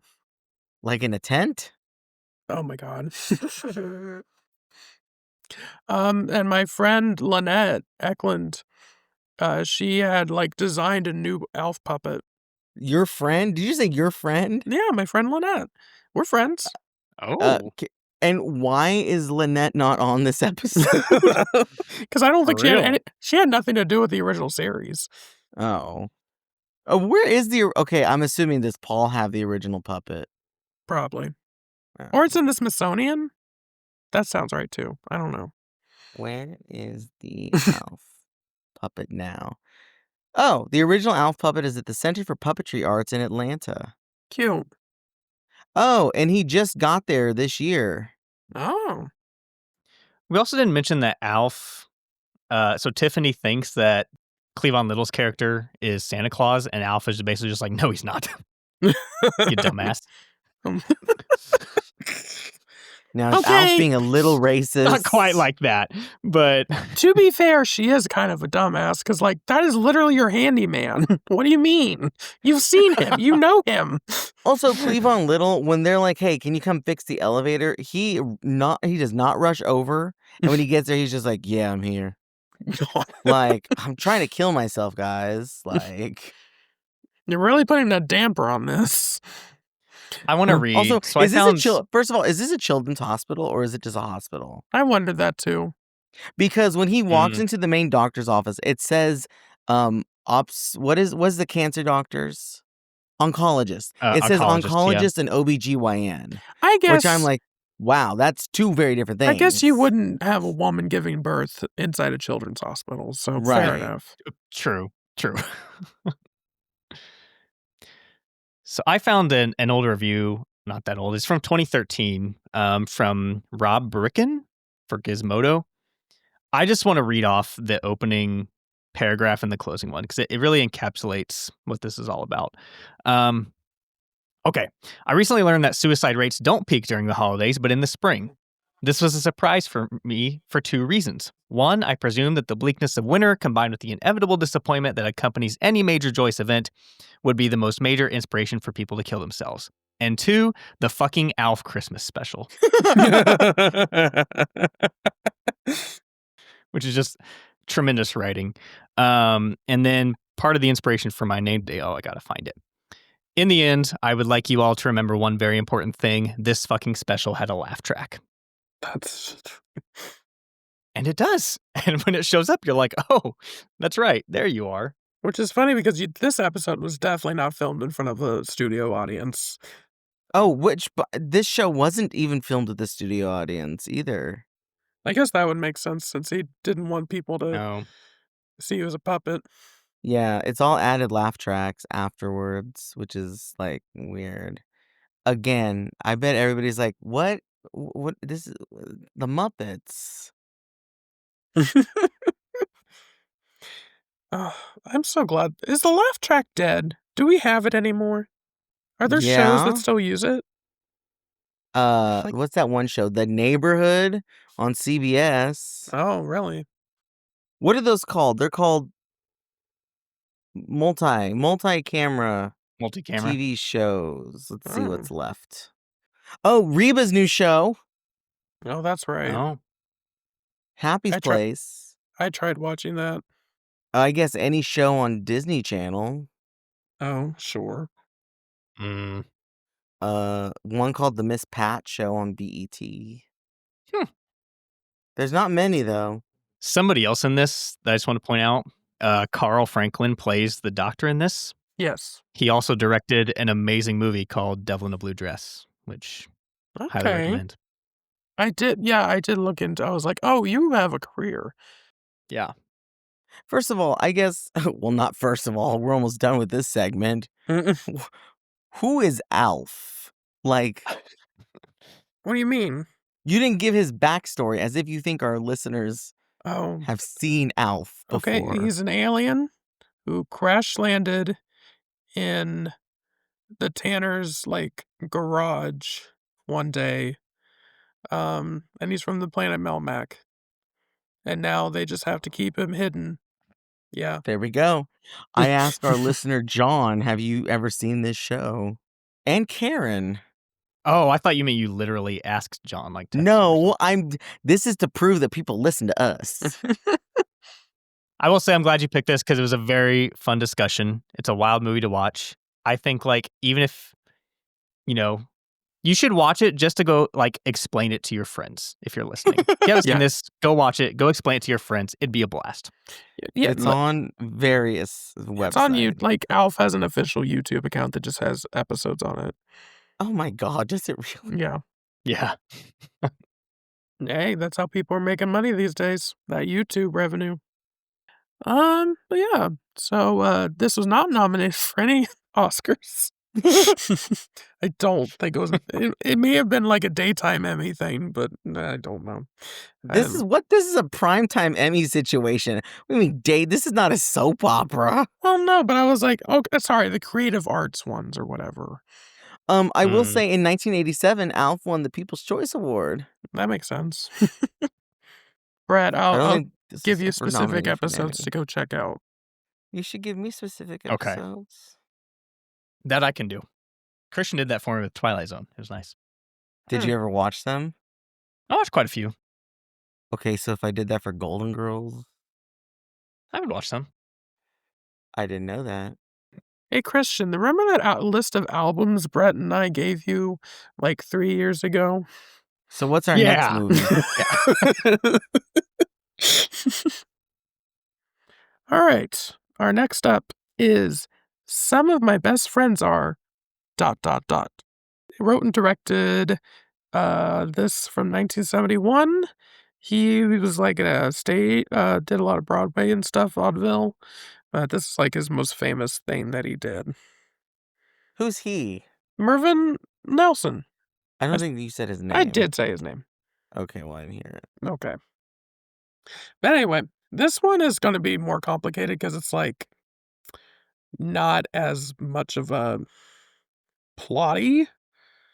Like in a tent? Oh my God. And my friend Lynette Eklund, she had like designed a new Alf puppet. Your friend? Did you say your friend? Yeah, my friend Lynette. We're friends. Oh. And why is Lynette not on this episode? Because I don't think she had nothing to do with the original series. Oh. Where is okay, I'm assuming does Paul have the original puppet? Probably. Oh. Or it's in the Smithsonian? That sounds right too. I don't know. Where is the Alf puppet now? Oh, the original Alf puppet is at the Center for Puppetry Arts in Atlanta. Cute. Oh, and he just got there this year. Oh. We also didn't mention that Alf... so Tiffany thinks that Cleavon Little's character is Santa Claus, and Alf is basically just like, no, he's not. You dumbass. Now, is Alf Okay. being a little racist? Not quite like that, but To be fair, she is kind of a dumbass because, like, that is literally your handyman. What do you mean? You've seen him. You know him. Also, Cleavon Little, when they're like, "Hey, can you come fix the elevator?" He does not rush over, and when he gets there, he's just like, "Yeah, I'm here." Like, I'm trying to kill myself, guys. Like, You're really putting a damper on this. I want to read. also, So I found. First of all, is this a children's hospital or is it just a hospital? I wondered that too. Because when he walks into the main doctor's office, it says, what's the cancer doctors? Oncologist. It says oncologist and OBGYN. I guess. Which I'm like, wow, that's two very different things. I guess you wouldn't have a woman giving birth inside a children's hospital, so fair enough. True. So I found an old review, not that old. It's from 2013, from Rob Bricken for Gizmodo. I just want to read off the opening paragraph and the closing one because it really encapsulates what this is all about. Okay. I recently learned that suicide rates don't peak during the holidays, but in the spring. This was a surprise for me for two reasons. One, I presume that the bleakness of winter combined with the inevitable disappointment that accompanies any major joyous event would be the most major inspiration for people to kill themselves. And two, the fucking ALF Christmas special. Which is just tremendous writing. And then part of the inspiration for my name today, I gotta find it. In the end, I would like you all to remember one very important thing. This fucking special had a laugh track. And it does. And when it shows up, you're like, oh, that's right. There you are. Which is funny because this episode was definitely not filmed in front of a studio audience. Oh, this show wasn't even filmed with the studio audience either. I guess that would make sense since he didn't want people to see you as a puppet. Yeah, it's all added laugh tracks afterwards, which is like weird. Again, I bet everybody's like, what? What? This is the Muppets. Oh, I'm so glad. Is the laugh track dead? Do we have it anymore? Are there shows that still use it? What's that one show? The Neighborhood on CBS. Oh, really? What are those called? They're called multi-camera TV shows. Let's see what's left. Oh, Reba's new show. Oh, that's right. Oh. Happy's Place. I tried watching that. I guess any show on Disney Channel. Oh, sure. One called The Miss Pat Show on BET. There's not many, though. Somebody else in this that I just want to point out, Carl Franklin plays the doctor in this. Yes. He also directed an amazing movie called Devil in a Blue Dress, which I highly recommend. I did look into I was like, oh, you have a career. Yeah. First of all, I guess, well, not first of all, we're almost done with this segment. Who is Alf? Like, what do you mean? You didn't give his backstory as if you think our listeners have seen Alf before. Okay, he's an alien who crash landed in the Tanner's garage one day. And he's from the planet Melmac. And now they just have to keep him hidden. Yeah. There we go. I asked our listener John, have you ever seen this show? And Karen. Oh, I thought you meant you literally asked John. No, this is to prove that people listen to us. I will say I'm glad you picked this because it was a very fun discussion. It's a wild movie to watch. I think even if, you should watch it just to go explain it to your friends if you're listening. If you haven't seen this, go watch it. Go explain it to your friends. It'd be a blast. Yeah, it's on various websites. It's on YouTube. Alf has an official YouTube account that just has episodes on it. Oh my God, does it really? Yeah. Yeah. Hey, that's how people are making money these days. That YouTube revenue. But yeah. So this was not nominated for any Oscars. I don't think it was. It may have been a daytime Emmy thing, but I don't know. This is a primetime Emmy situation. What do you mean date? This is not a soap opera. Well, no, but I was like, okay, sorry, the creative arts ones or whatever. I will say in 1987, ALF won the People's Choice Award. That makes sense. Brad, I don't I'll think this give is you up for specific nomination for an episodes Emmy. to go check out. You should give me specific Okay. episodes. That I can do. Christian did that for me with Twilight Zone. It was nice. Did you ever watch them? I watched quite a few. Okay, so if I did that for Golden Girls, I would watch them. I didn't know that. Hey, Christian, remember that list of albums Brett and I gave you like 3 years ago? So what's our next movie? All right. Our next up is Some of My Best Friends Are ... He wrote and directed this from 1971. He was like in a state, did a lot of Broadway and stuff, vaudeville. But this is like his most famous thing that he did. Who's he? Mervyn Nelson. I don't think you said his name. I did say his name. Okay, well, I didn't hear it. Okay. But anyway, this one is going to be more complicated because it's like not as much of a plotty.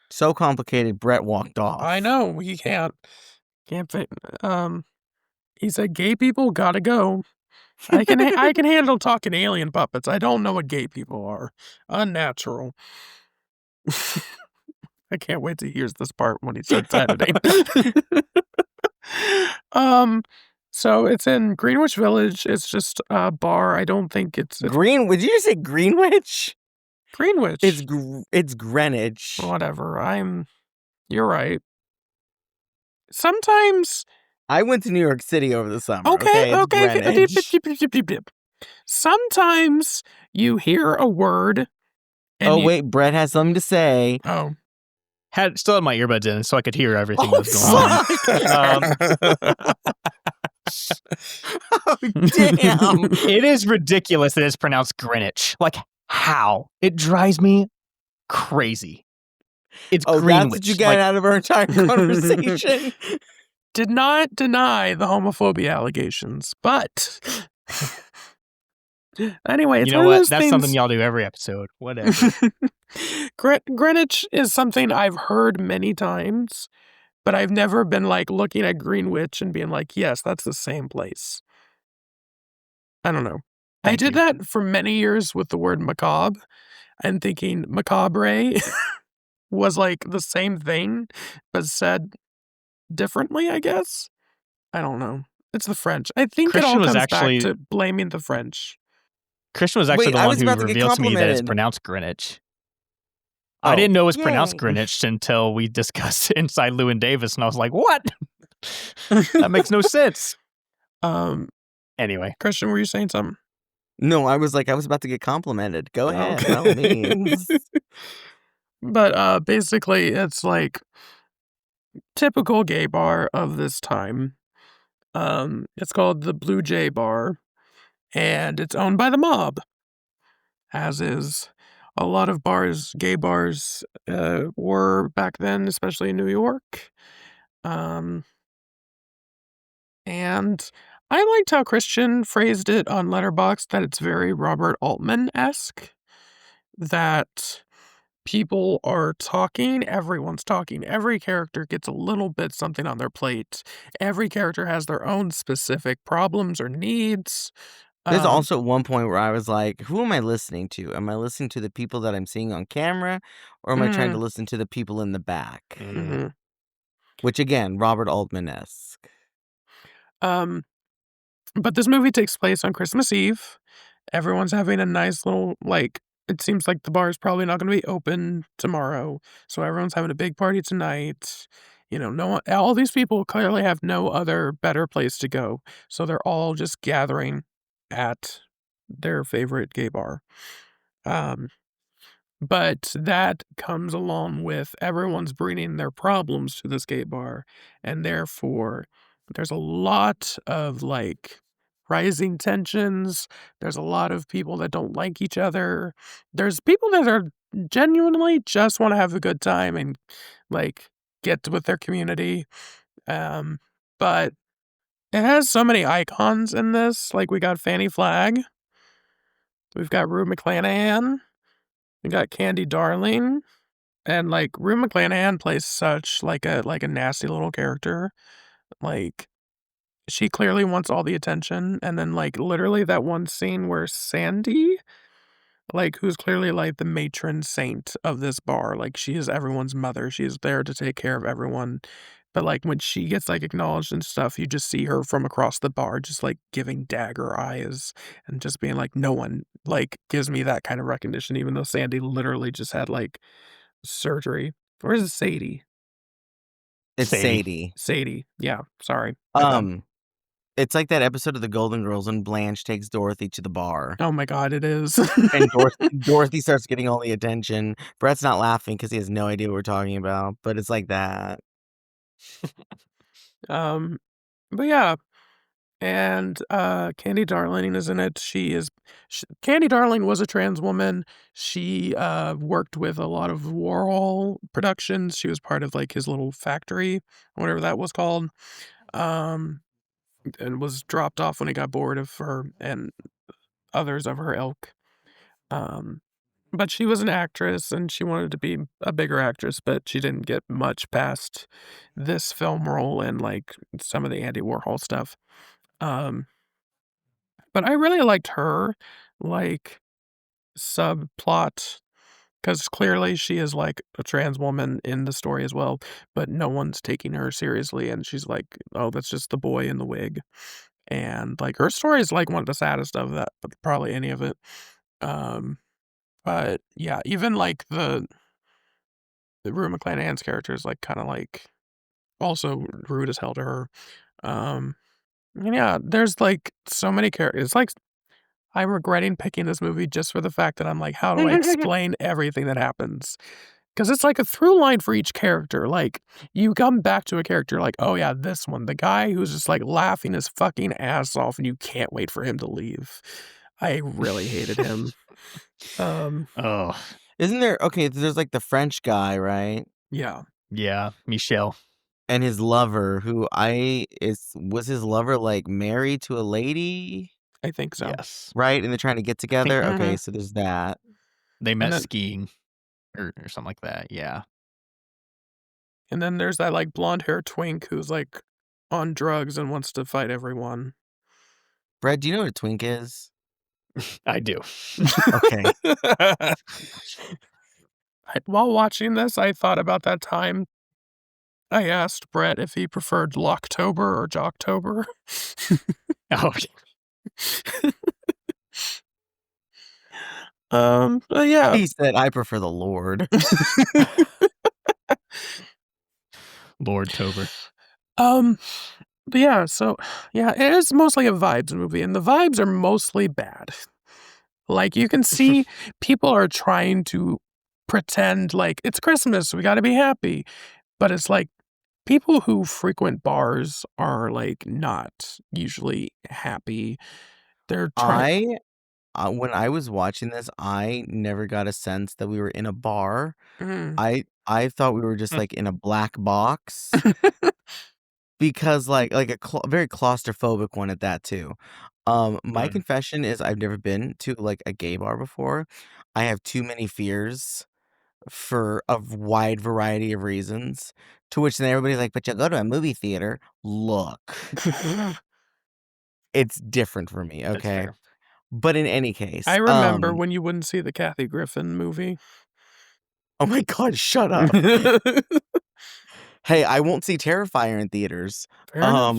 So complicated, Brett walked off. I know, he can't fit. He said, "Gay people gotta go. I can handle talking alien puppets. I don't know what gay people are. Unnatural." I can't wait to hear this part when he said Saturday. So it's in Greenwich Village. It's just a bar. I don't think it's Would you say Greenwich? Greenwich. It's Greenwich. Whatever. You're right. Sometimes I went to New York City over the summer. Okay. It's Greenwich. Sometimes you hear a word. And wait, Brett has something to say. Oh. Still had my earbuds in so I could hear everything that was going on. Oh, damn. It is ridiculous that it's pronounced Greenwich. Like, how? It drives me crazy. It's Greenwich. That's what you got out of our entire conversation. Did not deny the homophobia allegations, but anyway, it's you know one of what? those That's things... something y'all do every episode. Whatever. Greenwich is something I've heard many times, but I've never been like looking at Greenwich and being like, yes, that's the same place. I don't know. I did that for many years with the word macabre and thinking macabre was like the same thing, but said differently, I guess. I don't know. It's the French. I think Christian it all comes back to blaming the French. Christian was actually the one who revealed to me that it's pronounced Greenwich. I didn't know it was pronounced Greenwich until we discussed it inside Llewyn Davis, and I was like, what? That makes no sense. Anyway. Christian, were you saying something? No, I was about to get complimented. Go ahead. By all means. But basically, it's like typical gay bar of this time. It's called the Blue Jay Bar, and it's owned by the mob, as is a lot of bars, gay bars, were back then, especially in New York. And I liked how Christian phrased it on Letterboxd, that it's very Robert Altman-esque, that people are talking, everyone's talking, every character gets a little bit something on their plate, every character has their own specific problems or needs. There's also one point where I was like, who am I listening to? Am I listening to the people that I'm seeing on camera, or am I trying to listen to the people in the back? Mm-hmm. Which, again, Robert Altman-esque. But this movie takes place on Christmas Eve. Everyone's having a nice little, like, it seems like the bar is probably not going to be open tomorrow, so everyone's having a big party tonight. You know, all these people clearly have no other better place to go, so they're all just gathering at their favorite gay bar. But that comes along with everyone's bringing their problems to this gay bar, and therefore there's a lot of like rising tensions. There's a lot of people that don't like each other. There's people that are genuinely just want to have a good time and like get with their community. But it has so many icons in this. Like we got Fanny Flagg. We've got Rue McClanahan. We got Candy Darling. And like Rue McClanahan plays such like a nasty little character. Like she clearly wants all the attention, and then like literally that one scene where Sandy, like who's clearly like the matron saint of this bar, like she is everyone's mother. She is there to take care of everyone. But like when she gets like acknowledged and stuff, you just see her from across the bar just like giving dagger eyes and just being like, no one like gives me that kind of recognition, even though Sandy literally just had like surgery. Or is it Sadie? It's Sadie. Sadie. Yeah, sorry. My bad. It's like that episode of The Golden Girls when Blanche takes Dorothy to the bar. Oh my god, it is. And Dorothy starts getting all the attention. Brett's not laughing because he has no idea what we're talking about, but it's like that. But yeah, and Candy Darling is in it. Candy Darling was a trans woman. She worked with a lot of Warhol productions. She was part of like his little factory, whatever that was called. And was dropped off when he got bored of her and others of her ilk. But she was an actress and she wanted to be a bigger actress, but she didn't get much past this film role and like some of the Andy Warhol stuff. Um, but I really liked her like subplot because clearly she is like a trans woman in the story as well, but no one's taking her seriously. And she's like, oh, that's just the boy in the wig. And like her story is like one of the saddest of that, but probably any of it. But yeah, even like the Rue McClanahan's character is like kind of like also rude as hell to her. And yeah, there's like so many characters. It's like I'm regretting picking this movie just for the fact that I'm like, how do I explain everything that happens? Because it's like a through line for each character. Like you come back to a character like, oh yeah, this one, the guy who's just like laughing his fucking ass off, and you can't wait for him to leave. I really hated him. Oh, Isn't there there's like the French guy, right? Yeah, yeah, Michelle. And his lover, who was his lover like married to a lady? I think so. Yes. Right? And they're trying to get together? Mhm. Okay, so there's that. They met then- skiing or something like that. Yeah. And then there's that like blonde hair twink who's like on drugs and wants to fight everyone. Brett, do you know what a twink is? I do. Okay. While watching this, I thought about that time I asked Brett if he preferred Locktober or Jocktober. Oh, But yeah. He said, I prefer the Lord. Lord Tober. But yeah, so yeah, it is mostly a vibes movie, and the vibes are mostly bad. Like you can see people are trying to pretend like it's Christmas, we gotta be happy. But it's like people who frequent bars are like not usually happy. They're trying. When I was watching this, I never got a sense that we were in a bar. Mm. I thought we were just like in a black box because like very claustrophobic one at that too. My confession is I've never been to like a gay bar before. I have too many fears for a wide variety of reasons. To which then everybody's like, but you go to a movie theater. Look, it's different for me. That's Okay. fair. But in any case, I remember when you wouldn't see the Kathy Griffin movie. oh my God, shut up. Hey, I won't see Terrifier in theaters. Fair enough.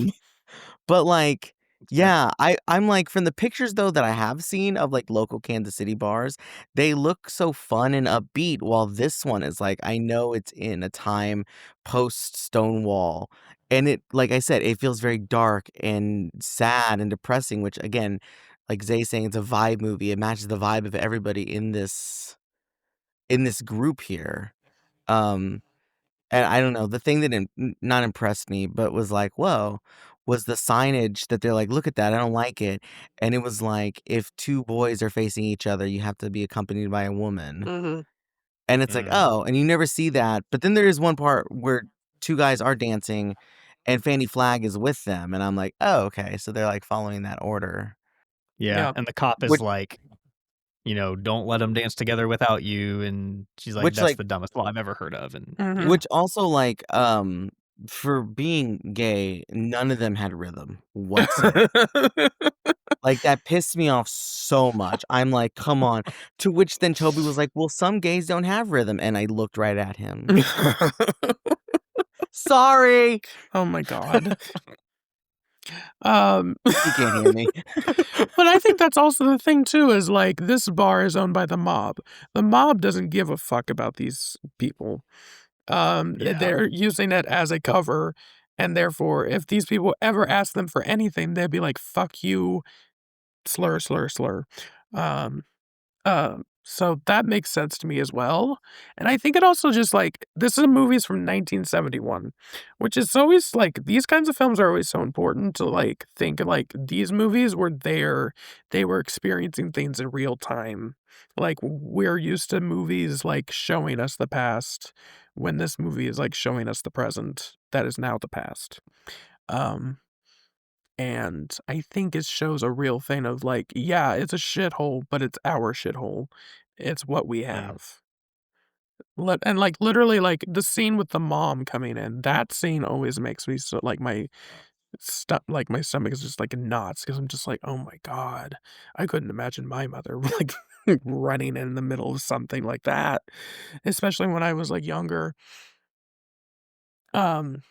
But like, yeah, I'm like from the pictures though that I have seen of like local Kansas City bars, they look so fun and upbeat. While this one is like, I know it's in a time post Stonewall, and it, like I said, it feels very dark and sad and depressing. Which again, like Zay saying, it's a vibe movie. It matches the vibe of everybody in this group here. And I don't know, the thing that not impressed me, but was like, whoa, was the signage that they're like, look at that, I don't like it. And it was like, if two boys are facing each other, you have to be accompanied by a woman. Mm-hmm. And it's like, oh, and you never see that. But then there is one part where two guys are dancing and Fanny Flagg is with them. And I'm like, oh, okay. So they're like following that order. Yeah. Yeah. And the cop is Which- like, don't let them dance together without you. And she's like, Which, that's like the dumbest law I've ever heard of. And Mhm. which also, like, for being gay, none of them had rhythm whatsoever. Like, that pissed me off so much. I'm like, "Come on." To which then Toby was like, "Well, some gays don't have rhythm," and I looked right at him. Sorry. Oh my god. Um, He can't hear me. but I think that's also the thing too, is like this bar is owned by the mob. The mob doesn't give a fuck about these people. Yeah. They're using it as a cover, and therefore, if these people ever ask them for anything, they'd be like, "Fuck you, slur, slur, slur." Um, so that makes sense to me as well, and I think it also just, like this is a movie's from 1971, which is always, like these kinds of films are always so important to, like, think, like, these movies were there, they were experiencing things in real time. Like, we're used to movies, like, showing us the past, when this movie is, like, showing us the present that is now the past. Um and I think it shows a real thing of like, yeah, it's a shithole, but it's our shithole. It's what we Mm. have. And like literally like the scene with the mom coming in, that scene always makes me so like my stomach is just like in knots because I'm just like, oh my God. I couldn't imagine my mother like running in the middle of something like that. Especially when I was like younger. Um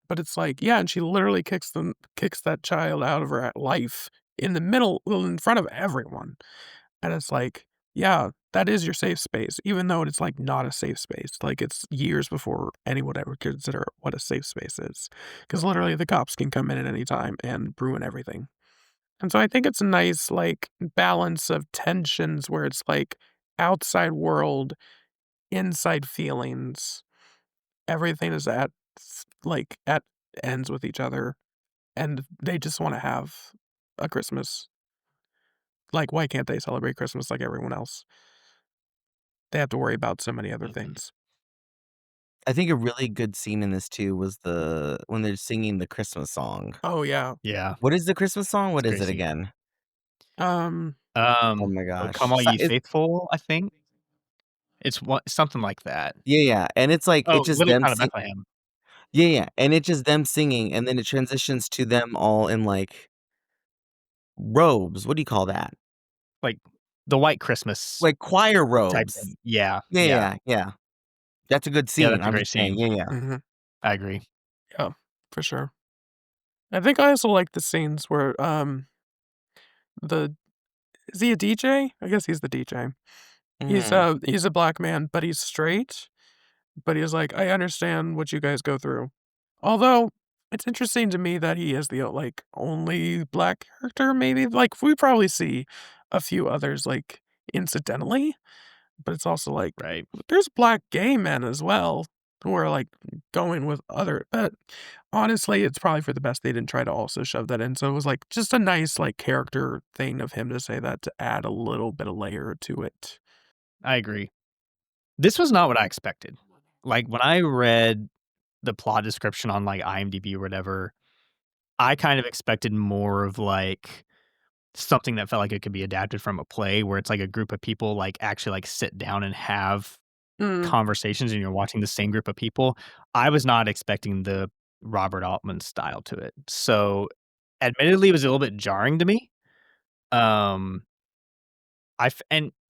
But it's like, yeah, and she literally kicks that child out of her life in the middle well, in front of everyone, and it's like, yeah, that is your safe space, even though it's, like, not a safe space, like, it's years before anyone would ever consider what a safe space is, because literally the cops can come in at any time and ruin everything, and so I think it's a nice, like, balance of tensions where it's, like, outside world, inside feelings, everything is at ends with each other. And they just wanna have a Christmas. Like, why can't they celebrate Christmas like everyone else? They have to worry about so many other Mhm. things. I think a really good scene in this too was when they're singing the Christmas song. Oh, yeah. Yeah. What is the Christmas song? It's What a is great it scene. again? Oh my Oh, gosh. come all ye faithful, I think. It's something like that. Yeah, yeah, and it's like Oh, it's just Little them Town of Bethlehem. yeah, yeah, and it's just them singing, and then it transitions to them all in, like, robes. What do you call that? Like, the White Christmas Like, choir type robes. thing. Yeah, Yeah, yeah. yeah, yeah. That's a good Yeah, scene, that's a I'm great just saying, scene. yeah, yeah. Mhm. I agree. Yeah, for sure. I think I also like the scenes where, the is he a DJ? I guess he's the DJ. Mhm. He's a black man, but he's straight, but he's like, "I understand what you guys go through." Although, it's interesting to me that he is the, like, only black character maybe, like, we probably see a few others, like, incidentally, but it's also like, Right. there's black gay men as well who are, like, going with other but, honestly, it's probably for the best they didn't try to also shove that in, so it was, like, just a nice, like, character thing of him to say that to add a little bit of layer to it. I agree. This was not what I expected. Like, when I read the plot description on, like, IMDb or whatever, I kind of expected more of, like, something that felt like it could be adapted from a play where it's, like, a group of people, like, actually, like, sit down and have Mm, conversations and you're watching the same group of people. I was not expecting the Robert Altman style to it. So, admittedly, it was a little bit jarring to me. Um,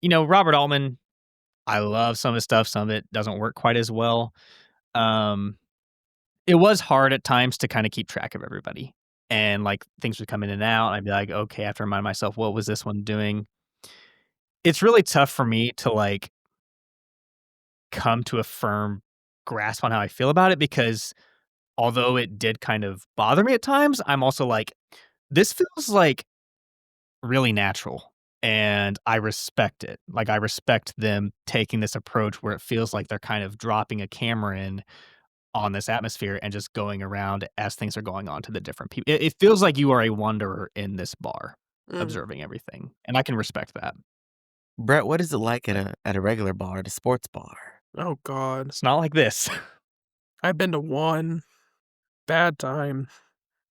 Robert Altman, I love some of his stuff, some of it doesn't work quite as well. Um, it was hard at times to kinda keep track of everybody, and, like, things would come in and out, and I'd be like, "Okay," I have to remind myself, "What was this one doing?" It's really tough for me to, like, come to a firm grasp on how I feel about it because although it did kind of bother me at times, I'm also like, "This feels, like, really natural," and I respect it. Like, I respect them taking this approach where it feels like they're kind of dropping a camera in on this atmosphere and just going around as things are going on to the different people. It feels like you are a wanderer in this bar, mm. observing everything, and I can respect that. Brett, what is it like at a regular bar, at a sports bar? Oh god. It's not like this. I've been to one bad time,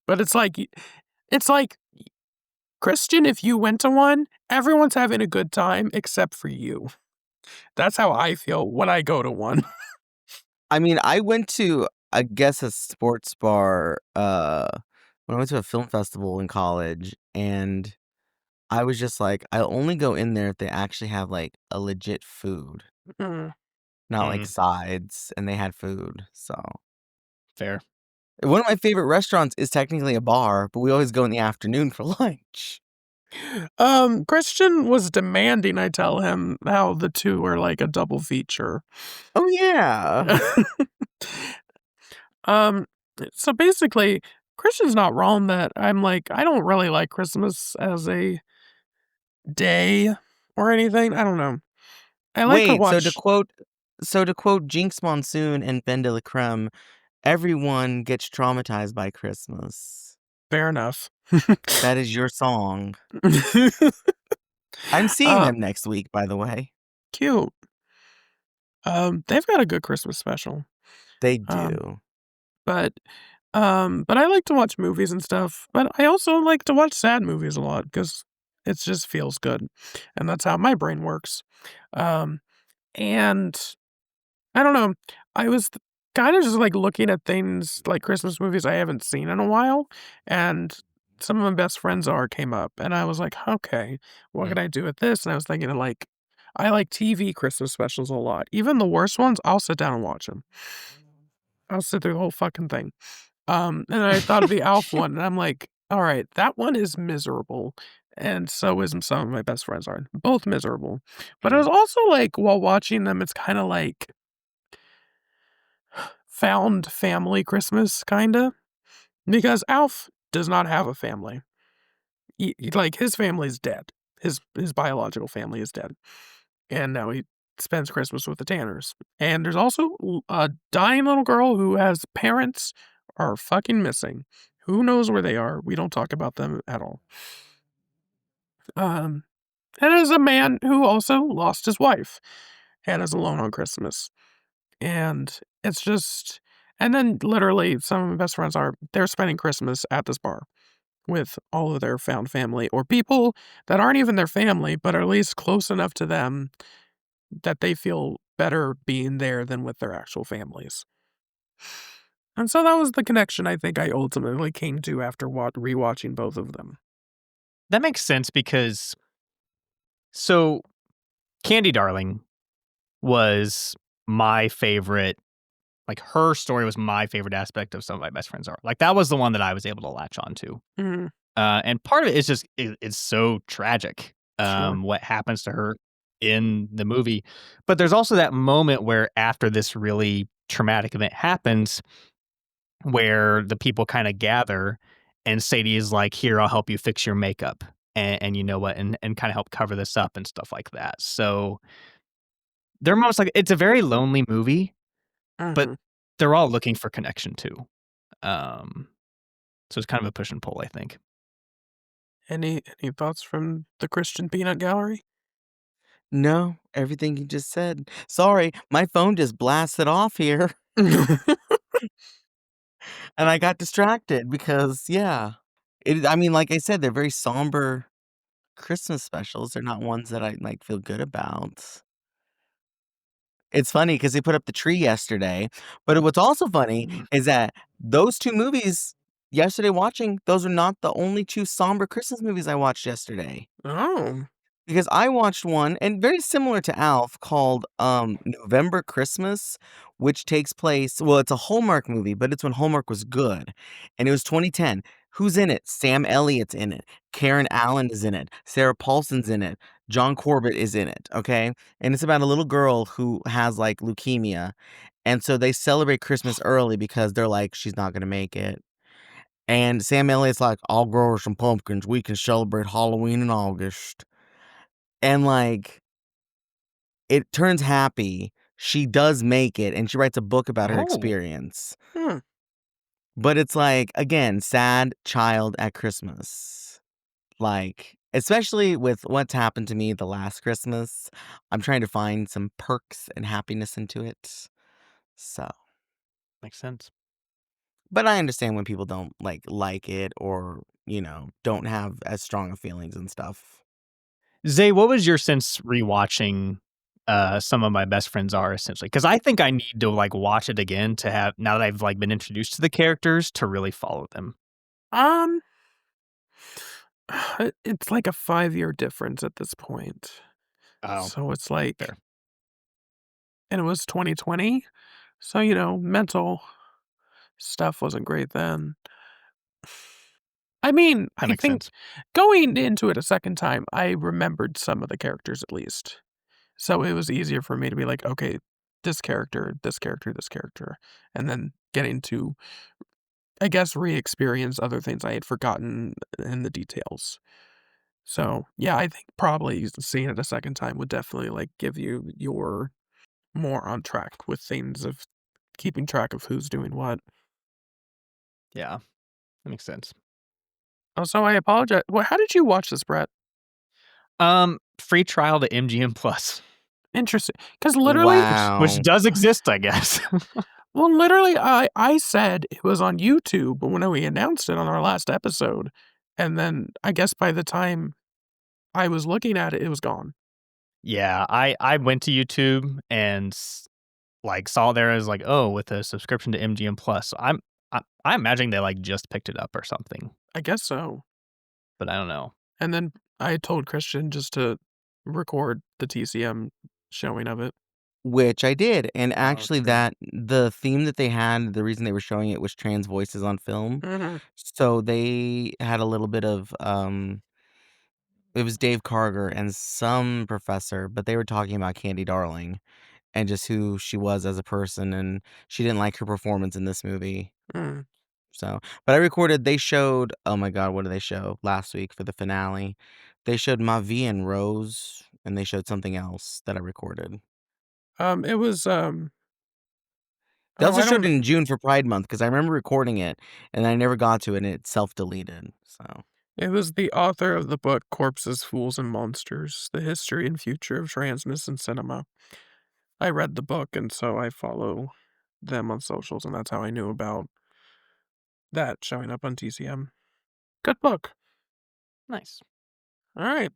but it's like Christian, if you went to one, everyone's having a good time except for you. That's how I feel when I go to one. I mean, I went to, I guess, a sports bar when I went to a film festival in college, and I was just like, I'll only go in there if they actually have like a legit food, Mm. not like sides, and they had food. So Fair. one of my favorite restaurants is technically a bar, but we always go in the afternoon for lunch. Christian was demanding I tell him how the two are like a double feature. Oh yeah. Um, so basically, Christian's not wrong that I'm like, I don't really like Christmas as a day or anything. I don't know. I like to Wait, watch. so to quote Jinx Monsoon and Ben de la Creme, everyone gets traumatized by Christmas. Fair enough. That is your song. I'm seeing them next week, by the way. Cute. They've got a good Christmas special. They Um, do. but I like to watch movies and stuff, but I also like to watch sad movies a lot because it just feels good. And that's how my brain works. Um, and I don't know. I was kind of just like looking at things like Christmas movies I haven't seen in a while, and some of my best friends are came up, and I was like, okay, what can I do with this? And I was thinking of like, I like TV Christmas specials a lot. Even the worst ones, I'll sit down and watch them. I'll sit through the whole fucking thing. And I thought of the ALF one, and I'm like, all right, that one is miserable. And so is some of my best friends are both miserable. But it was also like while watching them, it's kind of like found family Christmas, kinda, because Alf does not have a family. Like, his family's dead. His biological family is dead, and now he spends Christmas with the Tanners. And there's also a dying little girl who has parents are fucking missing. Who knows where they are? We don't talk about them at all. And there's a man who also lost his wife and is alone on Christmas. And it's just and then literally some of my best friends they're spending Christmas at this bar with all of their found family or people that aren't even their family, but are at least close enough to them that they feel better being there than with their actual families. And so that was the connection I think I ultimately came to after rewatching both of them. That makes sense because so Candy Darling was my favorite. Like her story was my favorite aspect of Some of My Best Friends Are. Like that was the one that I was able to latch on to. Mhm. And part of it is just it's so tragic. Sure. What happens to her in the movie. But there's also that moment where after this really traumatic event happens, where the people kind of gather and Sadie is like, here, I'll help you fix your makeup. And you know what, and kind of help cover this up and stuff like that. So there are moments like it's a very lonely movie, but Mhm. they're all looking for connection too. Um, so it's kind of a push and pull, I think. Any thoughts from the Christian Peanut Gallery? No, everything you just said. Sorry, my phone just blasted off here, and I got distracted because, yeah. I mean, like I said, they're very somber Christmas specials. They're not ones that I, like, feel good about. It's funny because they put up the tree yesterday, but what's also funny is that those 2 movies yesterday watching, those are not the only 2 somber Christmas movies I watched yesterday. Oh. Because I watched one, and very similar to Alf, called, November Christmas, which takes place well, it's a Hallmark movie, but it's when Hallmark was good, and it was 2010. Who's in it? Sam Elliott's in it. Karen Allen is in it. Sarah Paulson's in it. John Corbett is in it, okay? And it's about a little girl who has, like, leukemia, and so they celebrate Christmas early because they're like, "She's not gonna make it." And Sam Elliott's like, "I'll grow her some pumpkins. We can celebrate Halloween in August." And, like, it turns happy. She does make it, and she writes a book about her Oh, experience. Hmm. But it's like, again, sad child at Christmas. Like, especially with what's happened to me the last Christmas, I'm trying to find some perks and happiness into it. So, makes sense. but I understand when people don't like it or don't have as strong of feelings and stuff. Zay, what was your sense rewatching Some of My Best Friends Are, essentially? Because I think I need to watch it again to have, now that I've been introduced to the characters, to really follow them. Um, it's like a 5-year difference at this point. Oh, So it's like, fair. and it was 2020. So, mental stuff wasn't great then. I mean, That I makes think sense. going into it a second time, I remembered some of the characters at least. So it was easier for me to be like, okay, this character, this character, this character. And then getting to, I guess, re-experience other things I had forgotten in the details. So yeah, I think probably seeing it a second time would definitely give you your more on track with things of keeping track of who's doing what. Yeah, that makes sense. Oh, so I apologize. Well, how did you watch this, Brett? Free trial to MGM Plus, Interesting. Because literally, which Wow. does exist, I guess. well, literally, I said it was on YouTube when we announced it on our last episode, and then I guess by the time I was looking at it, it was gone. Yeah, I went to YouTube and saw there as oh, with a subscription to MGM Plus. So I imagine they just picked it up or something, I guess so. but I don't know. And then I told Christian just to record the TCM showing of it. Which I did, and actually true. the theme that they had, the reason they were showing it was trans voices on film. Mhm. So they had a little bit of, it was Dave Karger and some professor, but they were talking about Candy Darling and just who she was as a person, and she didn't like her performance in this movie. Mm. So, but they showed, oh my God, what did they show last week for the finale? They showed Ma Vie and Rose, and they showed something else that I recorded. It was They oh, also I showed don't. it in June for Pride Month because I remember recording it and I never got to it and it self-deleted. So It was the author of the book Corpses, Fools, and Monsters: The History and Future of Transness in Cinema. I read the book, and so I follow them on socials, and that's how I knew about that showing up on TCM. Good book. Nice. All right.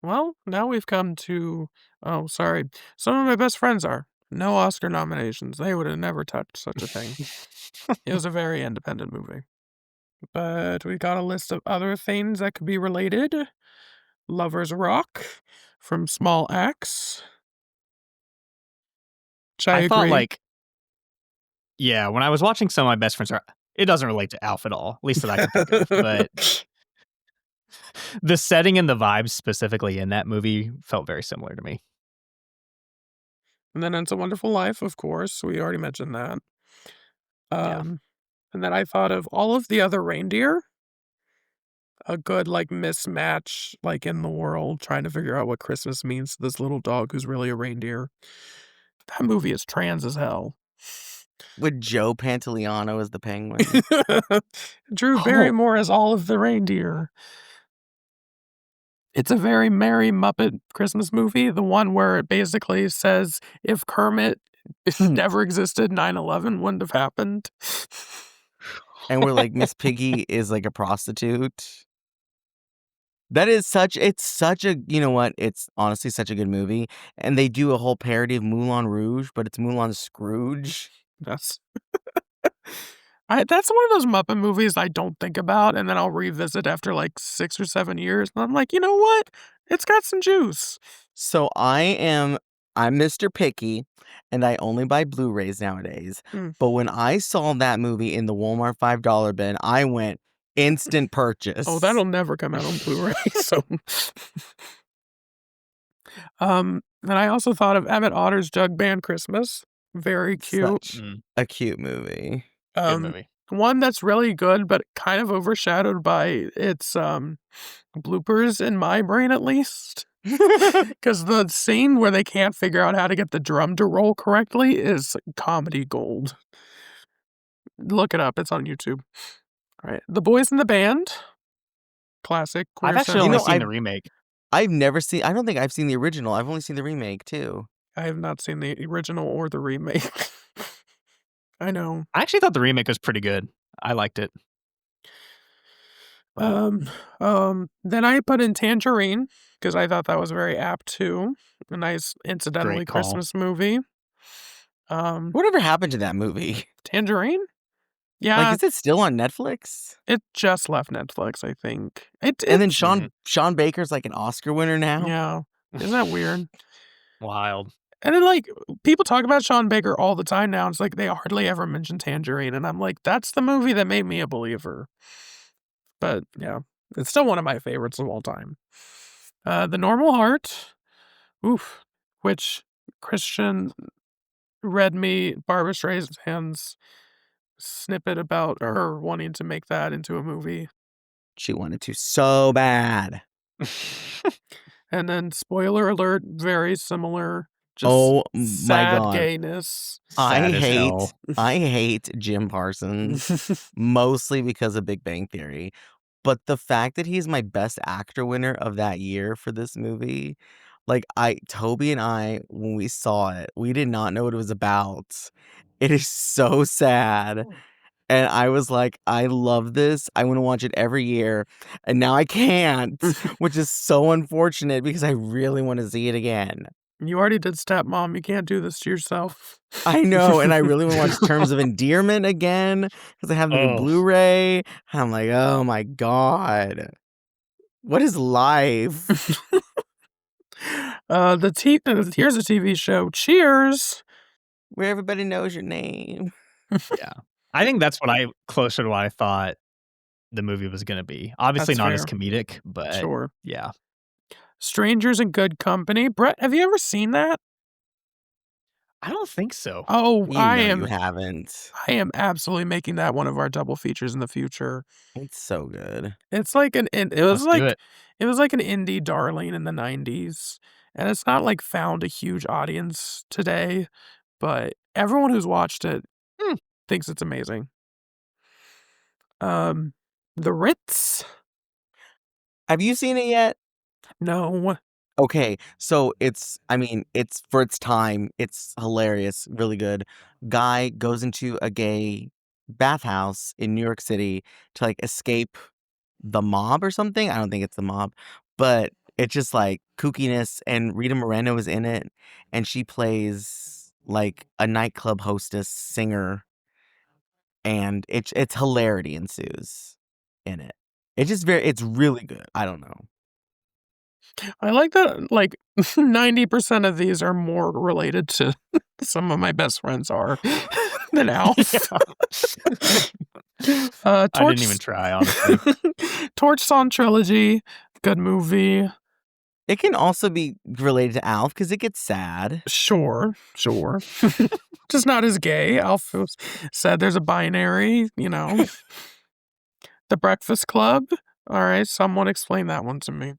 Well, now we've come to, oh, sorry. Some of My Best Friends Are. No Oscar nominations. They would have never touched such a thing. It was a very independent movie. But we got a list of other things that could be related. Lovers Rock from Small Axe. Which I I thought agree. yeah, when I was watching Some of My Best Friends Are, it doesn't relate to ALF at all, at least that I can think of. But the setting and the vibes specifically in that movie felt very similar to me. And then It's a Wonderful Life, of course. We already mentioned that. Yeah. And then I thought of All of the Other Reindeer. A good mismatch in the world, trying to figure out what Christmas means to this little dog who's really a reindeer. That movie is trans as hell. with Joe Pantoliano as the penguin. Drew Oh, Barrymore as all of the reindeer. It's a very merry Muppet Christmas movie, the one where it basically says if Kermit never existed, 9/11 wouldn't have happened. and we're like Miss Piggy is like a prostitute. That is it's such a, you know what? It's honestly such a good movie. And they do a whole parody of Moulin Rouge, but it's Moulin Scrooge. That's that's one of those Muppet movies I don't think about, and then I'll revisit after 6 or 7 years, and I'm like, you know what? It's got some juice. So I'm Mr. Picky and I only buy Blu-rays nowadays. Mm. But when I saw that movie in the Walmart $5 bin, I went instant purchase. Oh, that'll never come out on Blu-ray. So, then I also thought of Emmett Otter's Jug Band Christmas. Very cute. Such a cute movie. Good Um, movie. one that's really good, but kind of overshadowed by its bloopers in my brain, at least. Because the scene where they can't figure out how to get the drum to roll correctly is comedy gold. Look it up. It's on YouTube. All right. The Boys in the Band. Classic. I've Queer actually cinema. only seen the remake. I've never seen I don't think I've seen the original. I've only seen the remake too. I have not seen the original or the remake. I know. I actually thought the remake was pretty good. I liked it. Then I put in Tangerine because I thought that was very apt too. A nice, incidentally, Great call. Christmas movie. Whatever happened to that movie? Tangerine? Like, Yeah, is it still on Netflix? it just left Netflix, I think. And then Mhm. Sean Baker's like an Oscar winner now. Yeah. Isn't that weird? Wild. And then, like, people talk about Sean Baker all the time now. It's like they hardly ever mention Tangerine. And I'm like, that's the movie that made me a believer. But yeah, it's still one of my favorites of all time. The Normal Heart, oof, which Christian read me Barbara Streisand's snippet about her wanting to make that into a movie. She wanted to so bad. And then, spoiler alert, very similar, just Oh my sad God. gayness. Sad as hell. I hate Jim Parsons, mostly because of Big Bang Theory. But the fact that he's my best actor winner of that year for this movie, like Toby and I, when we saw it, we did not know what it was about. It is so sad. And I was like, I love this. I want to watch it every year. And now I can't, which is so unfortunate because I really want to see it again. You already did Stepmom. You can't do this to yourself. I know, and I really want to watch Terms of Endearment again because I have the new Oh. Blu-ray. And I'm like, oh my God. What is life? Here's a TV show. Cheers. Where everybody knows your name. Yeah. I think that's closer to what I thought the movie was gonna be. Obviously That's not as fair. comedic, but Sure. yeah. Strangers in Good Company. Brett, have you ever seen that? I don't think so. Oh, You know you haven't. I am absolutely making that one of our double features in the future. It's so good. It's like it was Let's do it. it was like an indie darling in the 90s. And it's not like found a huge audience today, but everyone who's watched it Hmm. thinks it's amazing. The Ritz? Have you seen it yet? No. Okay, so it's for its time, it's hilarious, really good. Guy goes into a gay bathhouse in New York City to like escape the mob or something. I don't think it's the mob, but it's just like kookiness, and Rita Moreno is in it, and she plays like a nightclub hostess singer, and it's hilarity ensues in it. It's really good. I don't know. I like that, like, 90% of these are more related to some of my best friends are than ALF. I didn't even try, honestly. Torch Song Trilogy, good movie. It can also be related to Alf because it gets sad. Sure. Just not as gay. ALF said there's a binary, you know. The Breakfast Club. All right, someone explain that one to me.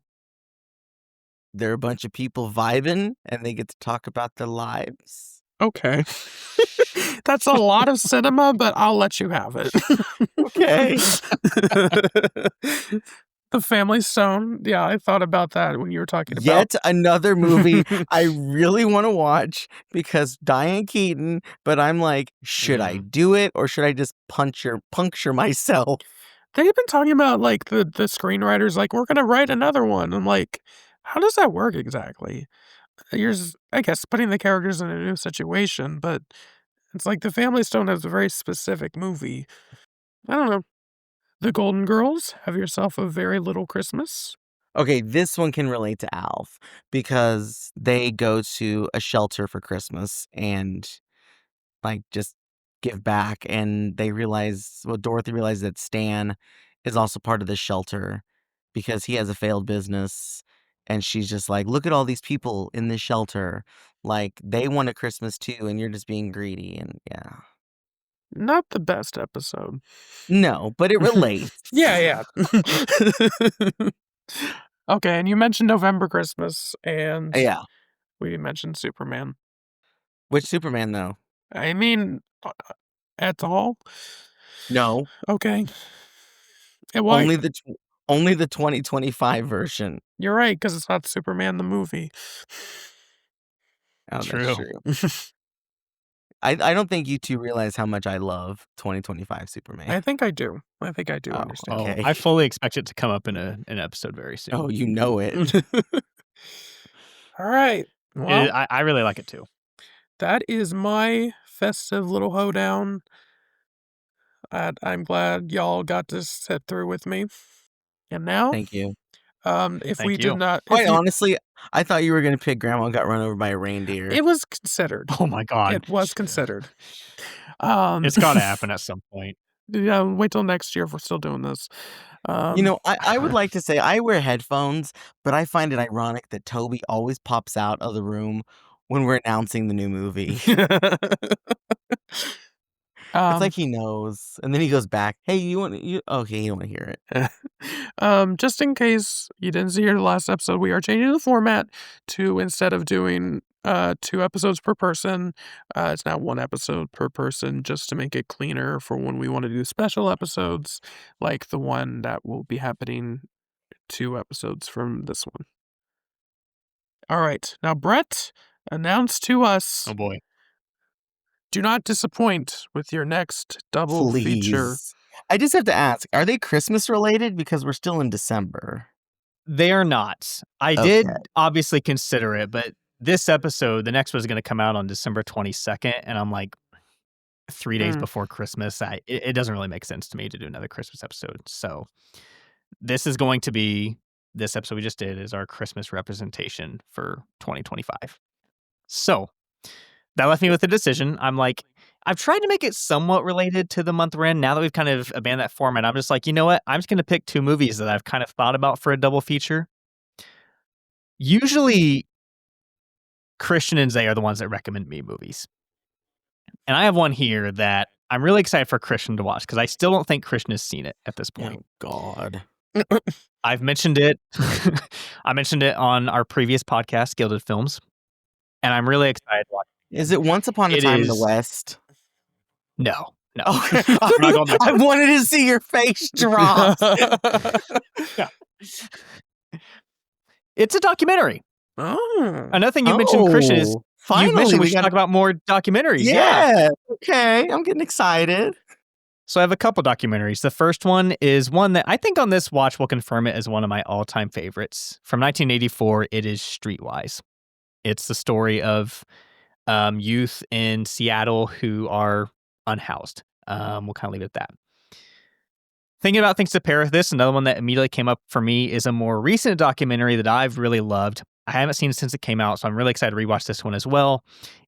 They're a bunch of people vibing and they get to talk about their lives. Okay. That's a lot of cinema, but I'll let you have it. Okay. The Family Stone. Yeah, I thought about that when you were talking about Yet another movie I really want to watch because Diane Keaton, but I'm like, should I do it or should I just puncture myself? They've been talking about like the screenwriters, like, we're gonna write another one. I'm like, how does that work exactly? You're I guess putting the characters in a new situation, but it's like the Family Stone has a very specific movie. I don't know. The Golden Girls, Have Yourself a Very Little Christmas. Okay, this one can relate to Alf because they go to a shelter for Christmas and like just give back, and Dorothy realizes that Stan is also part of the shelter because he has a failed business, and she's just like, look at all these people in this shelter, like they want a Christmas too and you're just being greedy. And yeah, Not the best episode. no, but it relates. Yeah. Okay, and you mentioned November Christmas, and Yeah. we mentioned Superman. Which Superman though? I mean, at all? No, Okay. Why? only the 2025 version. You're right, because it's not Superman the movie. Oh, that's True. true. I don't think you two realize how much I love 2025 Superman. I think I do. I think I do Oh, understand. okay. I fully expect it to come up in an episode very soon. Oh, you know it. All right. Well, I really like it too. that is my festive little hoedown. I'm glad y'all got to sit through with me. And now, Thank you. if Thank we you. did not, Quite honestly, I thought you were going to pick Grandma Got Run Over by a Reindeer. it was considered. Oh my God. It was considered. It's got to happen at some point. Yeah, wait till next year if we're still doing this. I would like to say I wear headphones, but I find it ironic that Toby always pops out of the room when we're announcing the new movie. It's like he knows, and then he goes back. Hey, okay, you don't want to hear it. Just in case you didn't see the last episode, we are changing the format to, instead of doing 2 episodes per person, it's now 1 episode per person, just to make it cleaner for when we want to do special episodes, like the one that will be happening 2 episodes from this one. All right, now Brett, announce to us. Oh boy. Do not disappoint with your next double feature. Please. I just have to ask, are they Christmas related? Because we're still in December. They are not. I Okay. did obviously consider it, but this episode, the next one is going to come out on December 22nd, and I'm like 3 days before Christmas. It doesn't really make sense to me to do another Christmas episode. So this is going to be, this episode we just did is our Christmas representation for 2025. So that left me with a decision. I'm like, I've tried to make it somewhat related to the month we're in. Now that we've kind of abandoned that format, I'm just like, you know what? I'm just going to pick 2 movies that I've kind of thought about for a double feature. Usually, Christian and Zay are the ones that recommend me movies. And I have one here that I'm really excited for Christian to watch because I still don't think Christian has seen it at this point. Oh, God. I've mentioned it. I mentioned it on our previous podcast, Gilded Films. And I'm really excited to watch it. Is it Once Upon a Time in the West? No. Okay. I'm not going back. I wanted to see your face drop. Yeah. It's a documentary. Oh. Another thing you mentioned, Christian, is finally you mentioned we should talk about more documentaries. Yeah. Okay. I'm getting excited. So I have a couple documentaries. The first one is one that I think on this watch will confirm it as one of my all-time favorites. From 1984, it is Streetwise. It's the story of youth in Seattle who are unhoused. We'll kind of leave it at that. Thinking about things to pair with this, another one that immediately came up for me is a more recent documentary that I've really loved. I haven't seen it since it came out, so I'm really excited to rewatch this one as well.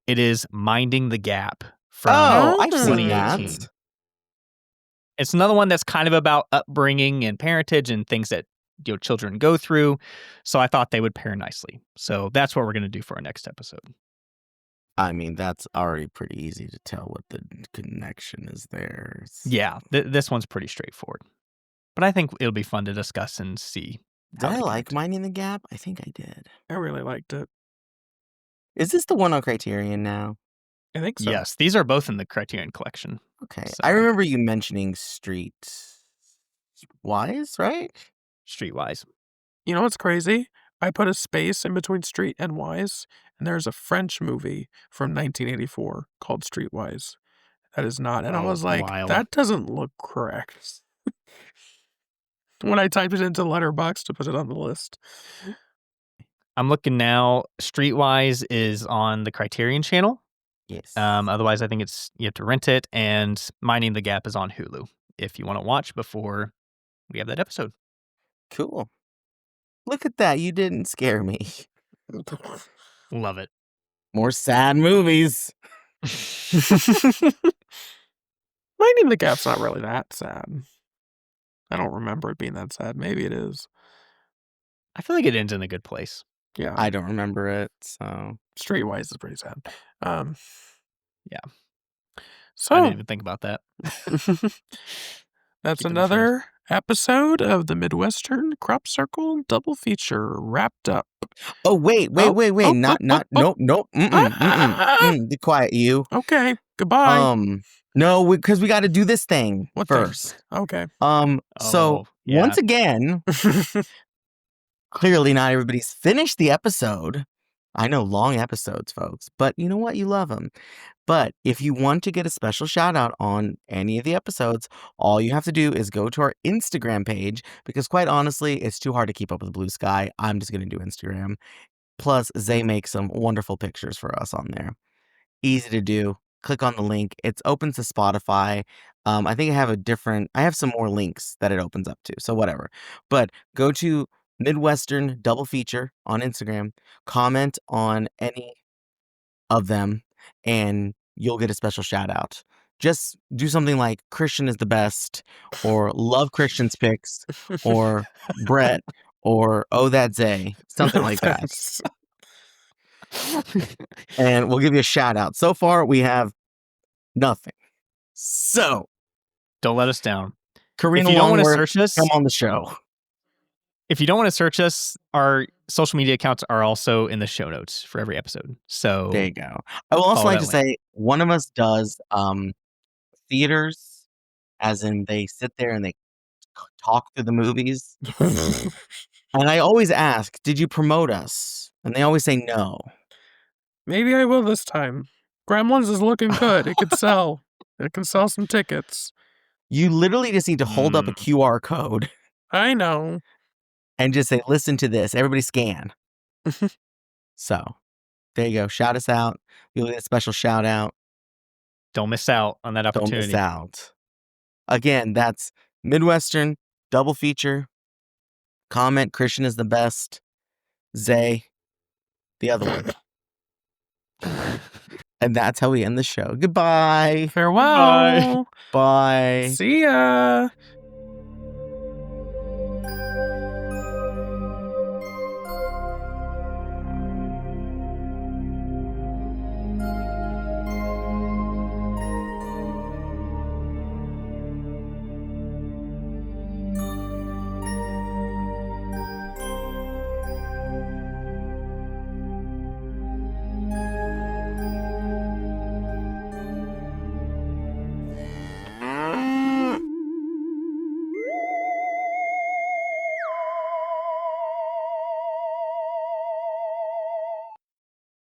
It is Minding the Gap from I've 2018. seen that. It's another one that's kind of about upbringing and parentage and things that children go through. So I thought they would pair nicely. So that's what we're going to do for our next episode. I mean, that's already pretty easy to tell what the connection is there. Yeah, this one's pretty straightforward. But I think it'll be fun to discuss and see. Did I like Minding the Gap? I think I did. I really liked it. Is this the one on Criterion now? I think so. Yes, these are both in the Criterion collection. Okay. So- I remember you mentioning Streetwise, right? Streetwise. You know what's crazy? I put a space in between Street and Wise, and there's a French movie from 1984 called Streetwise. That is not. And I was like, wild. that doesn't look correct. When I typed it into Letterboxd to put it on the list. I'm looking now. Streetwise is on the Criterion channel. Yes. Otherwise, I think you have to rent it. And Minding the Gap is on Hulu if you want to watch before we have that episode. Cool. Look at that. You didn't scare me. Love it. More sad movies. Minding the Gap's not really that sad. I don't remember it being that sad. Maybe it is. I feel like it ends in a good place. Yeah. I don't remember it, so. Streetwise is pretty sad. Yeah. So I didn't even think about that. that's Keep it in another episode of the Midwestern Crop Circle double feature wrapped up. Oh, wait. Nope. Be quiet, you. Okay. Goodbye. No, because we got to do this thing What thing? first. Okay. So yeah. once again, clearly not everybody's finished the episode. I know, long episodes, folks, but you know what? You love them. But if you want to get a special shout out on any of the episodes, all you have to do is go to our Instagram page, because quite honestly, it's too hard to keep up with Blue Sky. I'm just going to do Instagram. Plus, Zay makes some wonderful pictures for us on there. Easy to do. Click on the link. It's open to Spotify. I think I have some more links that it opens up to. So whatever. But go to Midwestern Double Feature on Instagram. Comment on any of them, and you'll get a special shout out. Just do something like Christian is the best, or love Christian's picks, or Brett, or oh that's Zay, something like that. Thanks. And we'll give you a shout out. So far, we have nothing. So, Don't let us down. Karina If you don't want to Longworth, search us, come on the show. if you don't want to search us, our social media accounts are also in the show notes for every episode. So There you go. I will also follow like that to say one of us does theaters, as in they sit there and they talk through the movies. And I always ask, did you promote us? And they always say no. Maybe I will this time. Gremlins is looking good. It could sell. It can sell some tickets. You literally just need to hold up a QR code I know. and just say, listen to this. Everybody scan. So, there you go. Shout us out. You'll get a special shout out. Don't miss out on that Don't opportunity. miss out. Again, that's Midwestern Double Feature. Comment Christian is the best. Zay, the other one. And that's how we end the show. Goodbye. Farewell. Bye. See ya.